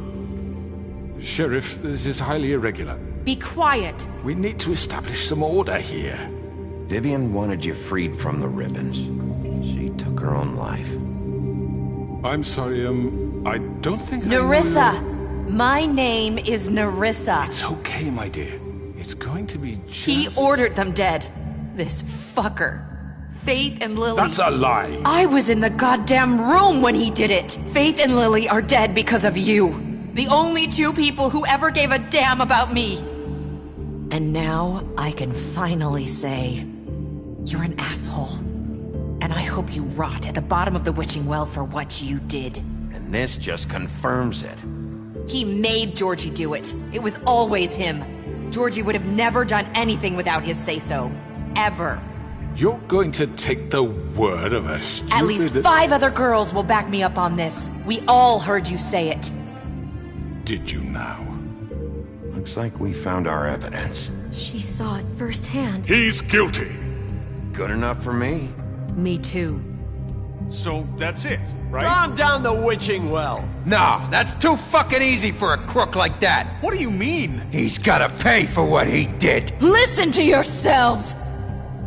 [SPEAKER 8] Sheriff, this is highly irregular.
[SPEAKER 5] Be quiet.
[SPEAKER 8] We need to establish some order here.
[SPEAKER 2] Vivian wanted you freed from the ribbons. She took her own life.
[SPEAKER 8] I'm sorry, I don't think
[SPEAKER 11] Nerissa! My name is Nerissa.
[SPEAKER 8] It's okay, my dear. It's going to be just...
[SPEAKER 11] He ordered them dead. This fucker. Faith and Lily.
[SPEAKER 8] That's a lie.
[SPEAKER 11] I was in the goddamn room when he did it. Faith and Lily are dead because of you. The only two people who ever gave a damn about me. And now I can finally say, you're an asshole. And I hope you rot at the bottom of the witching well for what you did.
[SPEAKER 2] And this just confirms it.
[SPEAKER 11] He made Georgie do it. It was always him. Georgie would have never done anything without his say-so. Ever.
[SPEAKER 8] You're going to take the word of a stupid...
[SPEAKER 18] At least 5 other girls will back me up on this. We all heard you say it.
[SPEAKER 8] Did you now?
[SPEAKER 2] Looks like we found our evidence.
[SPEAKER 17] She saw it firsthand.
[SPEAKER 15] He's guilty.
[SPEAKER 2] Good enough for me.
[SPEAKER 11] Me too.
[SPEAKER 16] So that's it, right?
[SPEAKER 10] Calm down the witching well.
[SPEAKER 14] No, that's too fucking easy for a crook like that.
[SPEAKER 16] What do you mean?
[SPEAKER 14] He's gotta pay for what he did.
[SPEAKER 1] Listen to yourselves!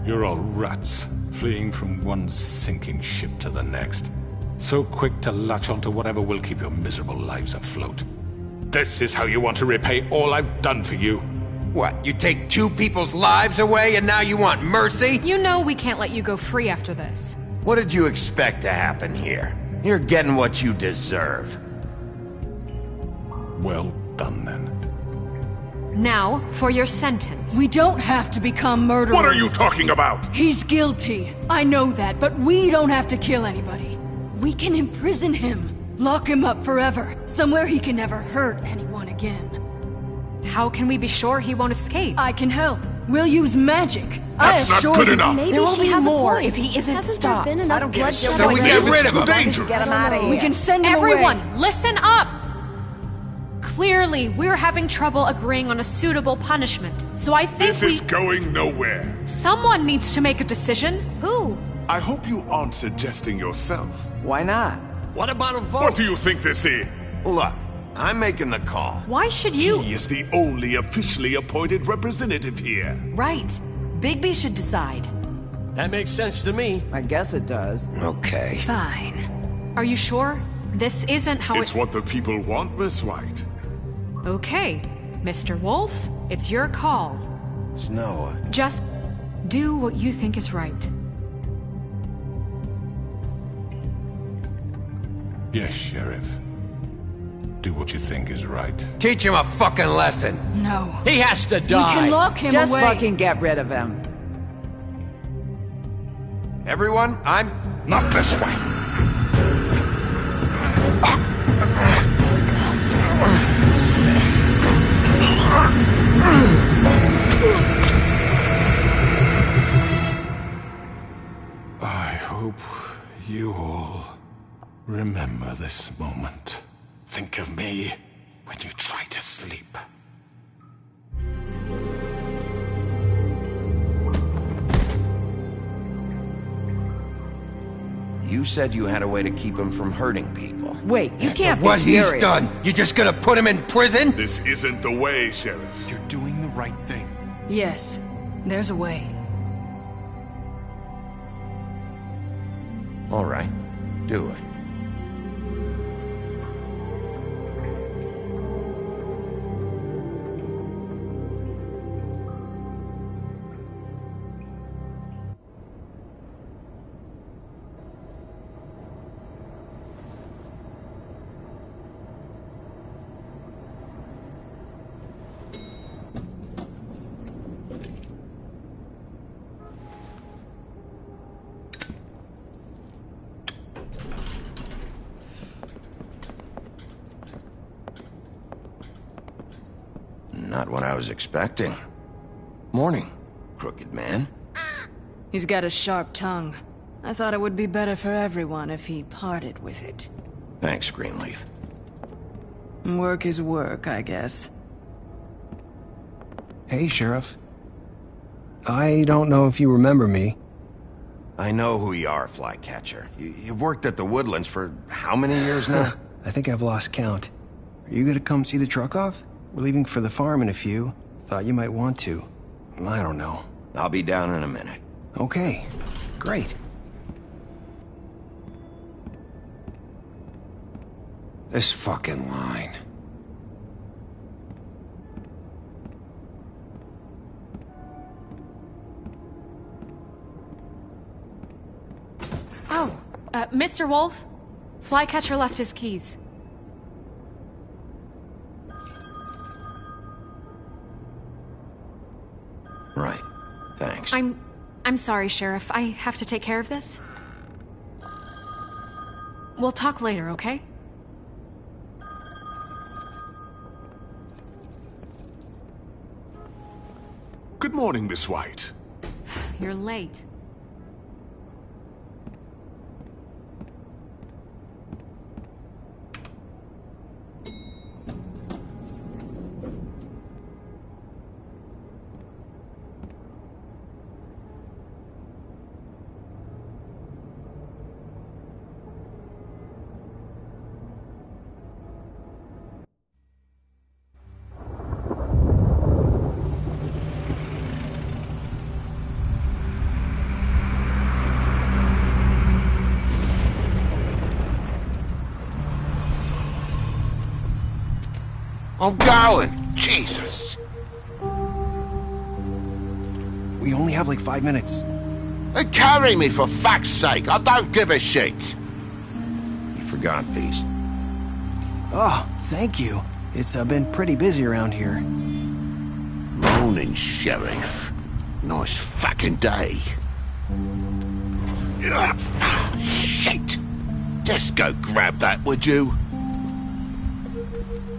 [SPEAKER 8] You're all rats, fleeing from one sinking ship to the next. So quick to latch onto whatever will keep your miserable lives afloat. This is how you want to repay all I've done for you?
[SPEAKER 14] What, you take 2 people's lives away and now you want mercy?
[SPEAKER 5] You know we can't let you go free after this.
[SPEAKER 2] What did you expect to happen here? You're getting what you deserve.
[SPEAKER 8] Well done, then.
[SPEAKER 5] Now, for your sentence.
[SPEAKER 1] We don't have to become murderers.
[SPEAKER 15] What are you talking about?
[SPEAKER 1] He's guilty. I know that, but we don't have to kill anybody. We can imprison him. Lock him up forever. Somewhere he can never hurt anyone again.
[SPEAKER 5] How can we be sure he won't escape?
[SPEAKER 1] I can help. We'll use magic.
[SPEAKER 15] That's not good enough.
[SPEAKER 18] There will be more if he isn't stopped.
[SPEAKER 4] I don't get it.
[SPEAKER 14] So we get rid of him.
[SPEAKER 15] Dangerous.
[SPEAKER 4] Get him out of here.
[SPEAKER 1] We can send him
[SPEAKER 5] Everyone,
[SPEAKER 1] away.
[SPEAKER 5] listen up! Clearly, we're having trouble agreeing on a suitable punishment. So I think
[SPEAKER 15] This is going nowhere.
[SPEAKER 5] someone needs to make a decision. Who?
[SPEAKER 15] I hope you aren't suggesting yourself.
[SPEAKER 4] Why not?
[SPEAKER 10] What about a vote?
[SPEAKER 15] What do you think this is?
[SPEAKER 2] Look, I'm making the call.
[SPEAKER 5] Why should you?
[SPEAKER 15] He is the only officially appointed representative here.
[SPEAKER 18] Right. Bigby should decide.
[SPEAKER 10] That makes sense to me.
[SPEAKER 4] I guess it does.
[SPEAKER 2] Okay.
[SPEAKER 1] Fine.
[SPEAKER 5] Are you sure? This isn't how
[SPEAKER 15] It's what the people want, Miss White.
[SPEAKER 5] Okay, Mr. Wolf, it's your call.
[SPEAKER 2] Snow.
[SPEAKER 5] Just do what you think is right.
[SPEAKER 8] Yes, Sheriff. Do what you think is right.
[SPEAKER 14] Teach him a fucking lesson.
[SPEAKER 1] No.
[SPEAKER 10] He has to
[SPEAKER 1] We
[SPEAKER 10] die.
[SPEAKER 1] can lock him
[SPEAKER 4] Just
[SPEAKER 1] away.
[SPEAKER 4] fucking get rid of him.
[SPEAKER 2] Everyone, I'm...
[SPEAKER 15] Not this way.
[SPEAKER 8] I hope you all remember this moment.
[SPEAKER 15] Think of me when you try to sleep.
[SPEAKER 2] You said you had a way to keep him from hurting people.
[SPEAKER 4] Wait, you can't be
[SPEAKER 14] What
[SPEAKER 4] serious.
[SPEAKER 14] he's done, you just gonna put him in prison?
[SPEAKER 15] This isn't the way, Sheriff.
[SPEAKER 16] You're doing the right thing.
[SPEAKER 1] Yes, there's a way.
[SPEAKER 2] All right, do it. Not what I was expecting. Morning, crooked man.
[SPEAKER 1] He's got a sharp tongue. I thought it would be better for everyone if he parted with it.
[SPEAKER 2] Thanks, Greenleaf.
[SPEAKER 1] Work is work, I guess.
[SPEAKER 19] Hey, Sheriff. I don't know if you remember me.
[SPEAKER 2] I know who you are, Flycatcher. You've worked at the Woodlands for how many years now?
[SPEAKER 19] I think I've lost count. Are you gonna come see the truck off? We're leaving for the farm in a few. Thought you might want to. I don't know.
[SPEAKER 2] I'll be down in a minute.
[SPEAKER 19] Okay, great.
[SPEAKER 14] This fucking line.
[SPEAKER 5] Oh, Mr. Wolf, Flycatcher left his keys.
[SPEAKER 2] Right. Thanks.
[SPEAKER 5] I'm sorry, Sheriff. I have to take care of this. We'll talk later, okay?
[SPEAKER 15] Good morning, Miss White.
[SPEAKER 5] You're late.
[SPEAKER 2] I'm going. Jesus.
[SPEAKER 19] We only have like 5 minutes.
[SPEAKER 2] Carry me, for fuck's sake. I don't give a shit. You forgot these.
[SPEAKER 19] Oh, thank you. It's been pretty busy around here.
[SPEAKER 2] Morning, Sheriff. Nice fucking day. Shit! Just go grab that, would you?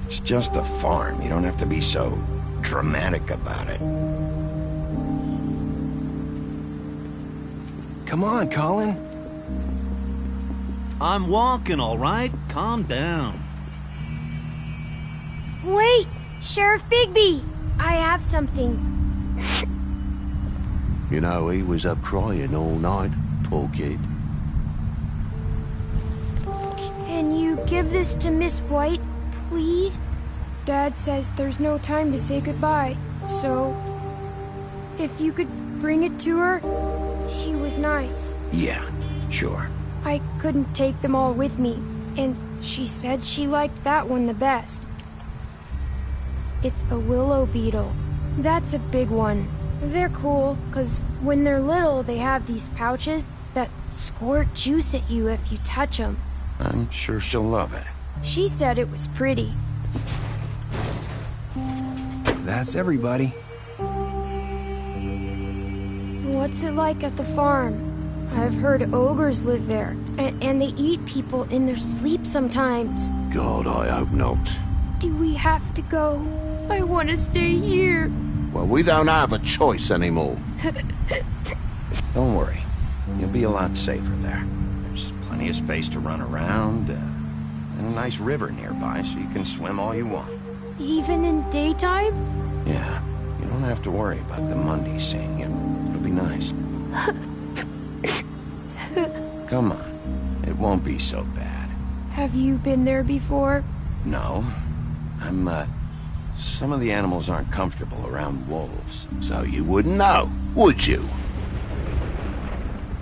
[SPEAKER 2] It's just a farm. You don't have to be so dramatic about it.
[SPEAKER 19] Come on, Colin.
[SPEAKER 6] I'm walking, all right? Calm down.
[SPEAKER 17] Wait! Sheriff Bigby! I have something.
[SPEAKER 2] You know, he was up crying all night, poor kid.
[SPEAKER 17] Can you give this to Miss White, please? Dad says there's no time to say goodbye, so... if you could bring it to her, she was nice.
[SPEAKER 2] Yeah, sure.
[SPEAKER 17] I couldn't take them all with me, and she said she liked that one the best. It's a willow beetle. That's a big one. They're cool, 'cause when they're little, they have these pouches that squirt juice at you if you touch them.
[SPEAKER 2] I'm sure she'll love it.
[SPEAKER 17] She said it was pretty.
[SPEAKER 19] That's everybody.
[SPEAKER 17] What's it like at the farm? I've heard ogres live there, and they eat people in their sleep sometimes.
[SPEAKER 2] God, I hope not.
[SPEAKER 17] Do we have to go? I want to stay here.
[SPEAKER 2] Well, we don't have a choice anymore. Don't worry. You'll be a lot safer there. There's plenty of space to run around, and a nice river nearby so you can swim all you want.
[SPEAKER 17] Even in daytime?
[SPEAKER 2] Yeah, you don't have to worry about the Mundy seeing you. It'll be nice. Come on. It won't be so bad.
[SPEAKER 17] Have you been there before?
[SPEAKER 2] No. Some of the animals aren't comfortable around wolves, so you wouldn't know, would you?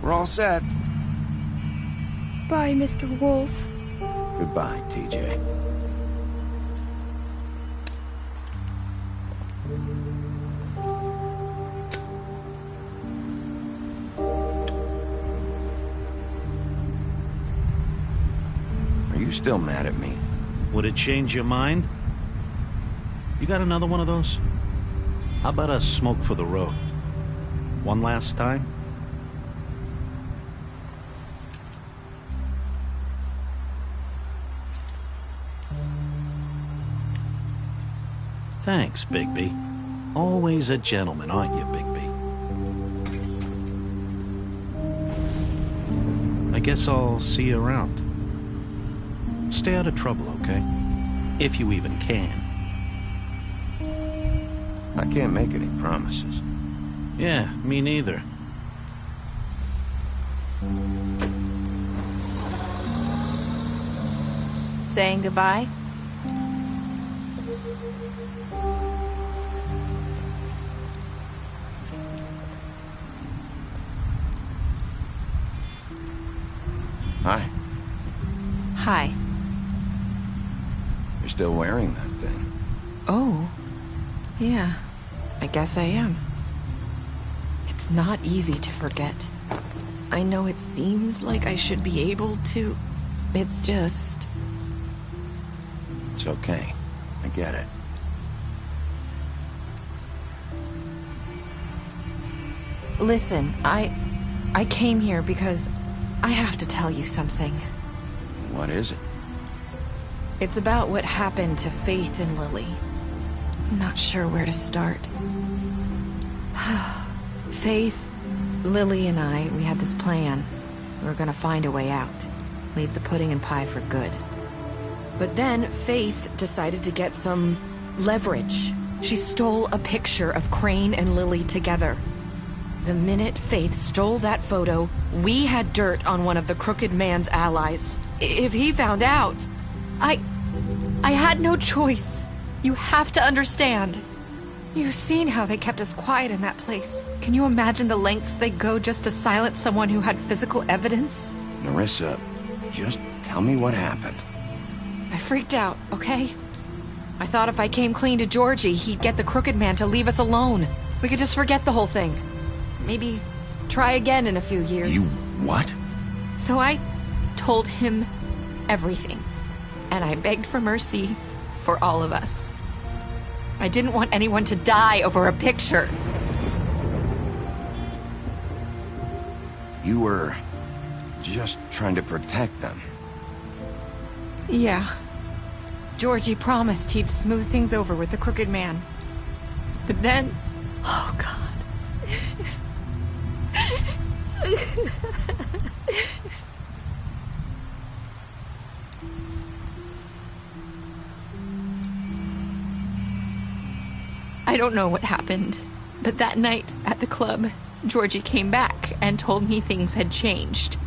[SPEAKER 12] We're all set.
[SPEAKER 17] Bye, Mr. Wolf.
[SPEAKER 2] Goodbye, TJ. Are you still mad at me?
[SPEAKER 6] Would it change your mind? You got another one of those? How about a smoke for the road? One last time? Thanks, Bigby. Always a gentleman, aren't you, Bigby? I guess I'll see you around. Stay out of trouble, okay? If you even can.
[SPEAKER 2] I can't make any promises.
[SPEAKER 6] Yeah, me neither.
[SPEAKER 3] Saying goodbye?
[SPEAKER 2] Hi.
[SPEAKER 3] Hi.
[SPEAKER 2] You're still wearing that thing.
[SPEAKER 3] Oh. Yeah. I guess I am. It's not easy to forget. I know it seems like I should be able to. It's just...
[SPEAKER 2] It's okay. I get it.
[SPEAKER 3] Listen, I came here because I have to tell you something.
[SPEAKER 2] What is it?
[SPEAKER 3] It's about what happened to Faith and Lily. I'm not sure where to start. Faith, Lily, and I, we had this plan. We were gonna find a way out. Leave the pudding and pie for good. But then Faith decided to get some leverage. She stole a picture of Crane and Lily together. The minute Faith stole that photo, we had dirt on one of the Crooked Man's allies. If he found out, I had no choice. You have to understand. You've seen how they kept us quiet in that place. Can you imagine the lengths they go just to silence someone who had physical evidence?
[SPEAKER 2] Nerissa, just tell me what happened.
[SPEAKER 3] I freaked out, okay? I thought if I came clean to Georgie, he'd get the Crooked Man to leave us alone. We could just forget the whole thing. Maybe try again in a few years.
[SPEAKER 2] You what?
[SPEAKER 3] So I told him everything. And I begged for mercy for all of us. I didn't want anyone to die over a picture.
[SPEAKER 2] You were just trying to protect them.
[SPEAKER 3] Yeah. Georgie promised he'd smooth things over with the Crooked Man. But then... Oh, God. I don't know what happened, but that night at the club, Georgie came back and told me things had changed.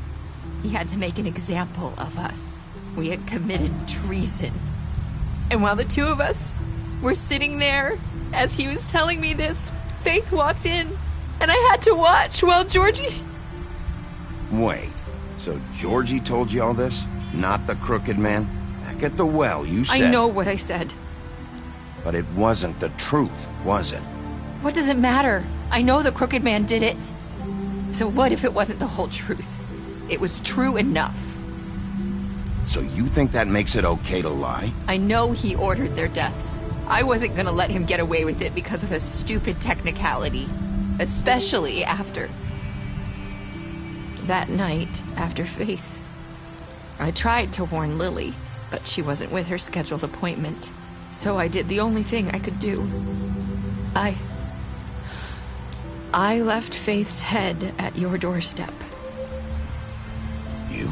[SPEAKER 3] He had to make an example of us. We had committed treason. And while the two of us were sitting there, as he was telling me this, Faith walked in, and I had to watch while Georgie...
[SPEAKER 2] Wait, so Georgie told you all this? Not the Crooked Man? Back at the well, you said...
[SPEAKER 3] I know what I said.
[SPEAKER 2] But it wasn't the truth, was it?
[SPEAKER 3] What does it matter? I know the Crooked Man did it. So what if it wasn't the whole truth? It was true enough.
[SPEAKER 2] So you think that makes it okay to lie?
[SPEAKER 3] I know he ordered their deaths. I wasn't gonna let him get away with it because of a stupid technicality. Especially after... that night, after Faith. I tried to warn Lily, but she wasn't with her scheduled appointment. So I did the only thing I could do. I left Faith's head at your doorstep.
[SPEAKER 2] You?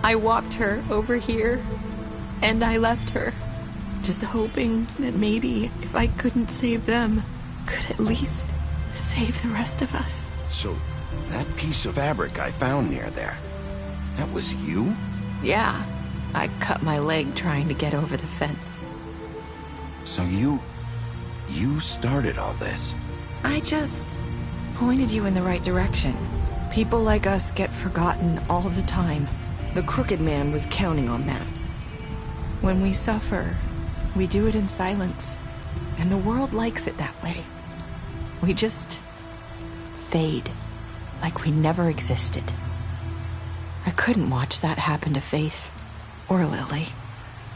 [SPEAKER 3] I walked her over here, and I left her. Just hoping that maybe if I couldn't save them, could at least save the rest of us.
[SPEAKER 2] So, that piece of fabric I found near there, that was you?
[SPEAKER 3] Yeah. I cut my leg trying to get over the fence.
[SPEAKER 2] So you started all this?
[SPEAKER 3] I just pointed you in the right direction. People like us get forgotten all the time. The Crooked Man was counting on that. When we suffer, we do it in silence. And the world likes it that way. We just fade, like we never existed. I couldn't watch that happen to Faith. Or Lily.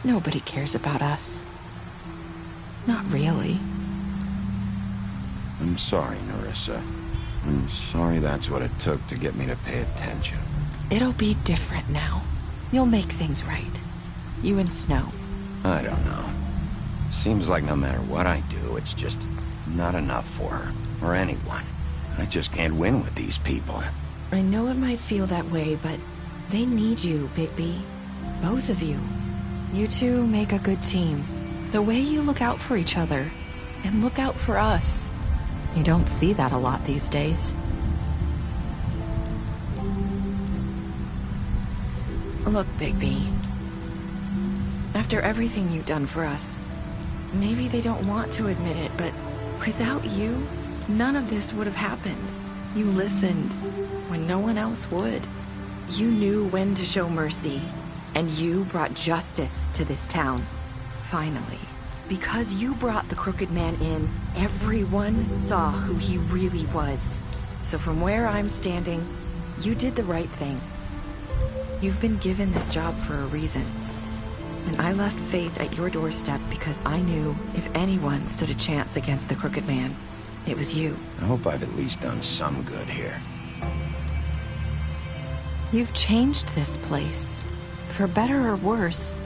[SPEAKER 3] Nobody cares about us. Not really.
[SPEAKER 2] I'm sorry, Nerissa. I'm sorry that's what it took to get me to pay attention.
[SPEAKER 3] It'll be different now. You'll make things right. You and Snow.
[SPEAKER 2] I don't know. Seems like no matter what I do, it's just not enough for her, or anyone. I just can't win with these people.
[SPEAKER 3] I know it might feel that way, but they need you, Bigby. Both of you. You two make a good team. The way you look out for each other, and look out for us. You don't see that a lot these days. Look, Bigby. After everything you've done for us, maybe they don't want to admit it, but without you, none of this would have happened. You listened when no one else would. You knew when to show mercy. And you brought justice to this town. Finally. Because you brought the Crooked Man in, everyone saw who he really was. So from where I'm standing, you did the right thing. You've been given this job for a reason. And I left Faith at your doorstep because I knew if anyone stood a chance against the Crooked Man, it was you.
[SPEAKER 2] I hope I've at least done some good here.
[SPEAKER 3] You've changed this place. For better or worse,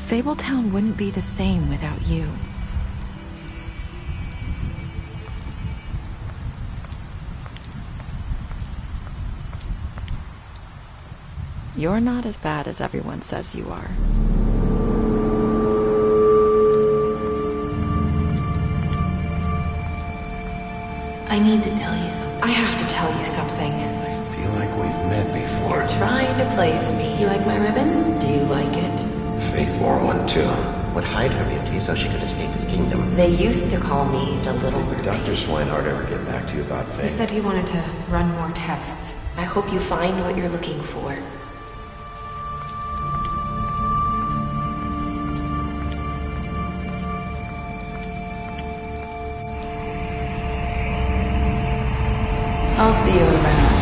[SPEAKER 3] Fabletown wouldn't be the same without you. You're not as bad as everyone says you are.
[SPEAKER 20] I need to tell you something.
[SPEAKER 3] I have to tell you something.
[SPEAKER 2] I feel like we've met before.
[SPEAKER 20] You're trying to place me. You like my ribbon? Do you like it?
[SPEAKER 2] Faith wore one too.
[SPEAKER 21] Would hide her beauty so she could escape his kingdom.
[SPEAKER 20] They used to call me the Little Mermaid.
[SPEAKER 2] Dr. Swinehart ever get back to you about Faith?
[SPEAKER 5] He said he wanted to run more tests.
[SPEAKER 20] I hope you find what you're looking for. I'll see you around.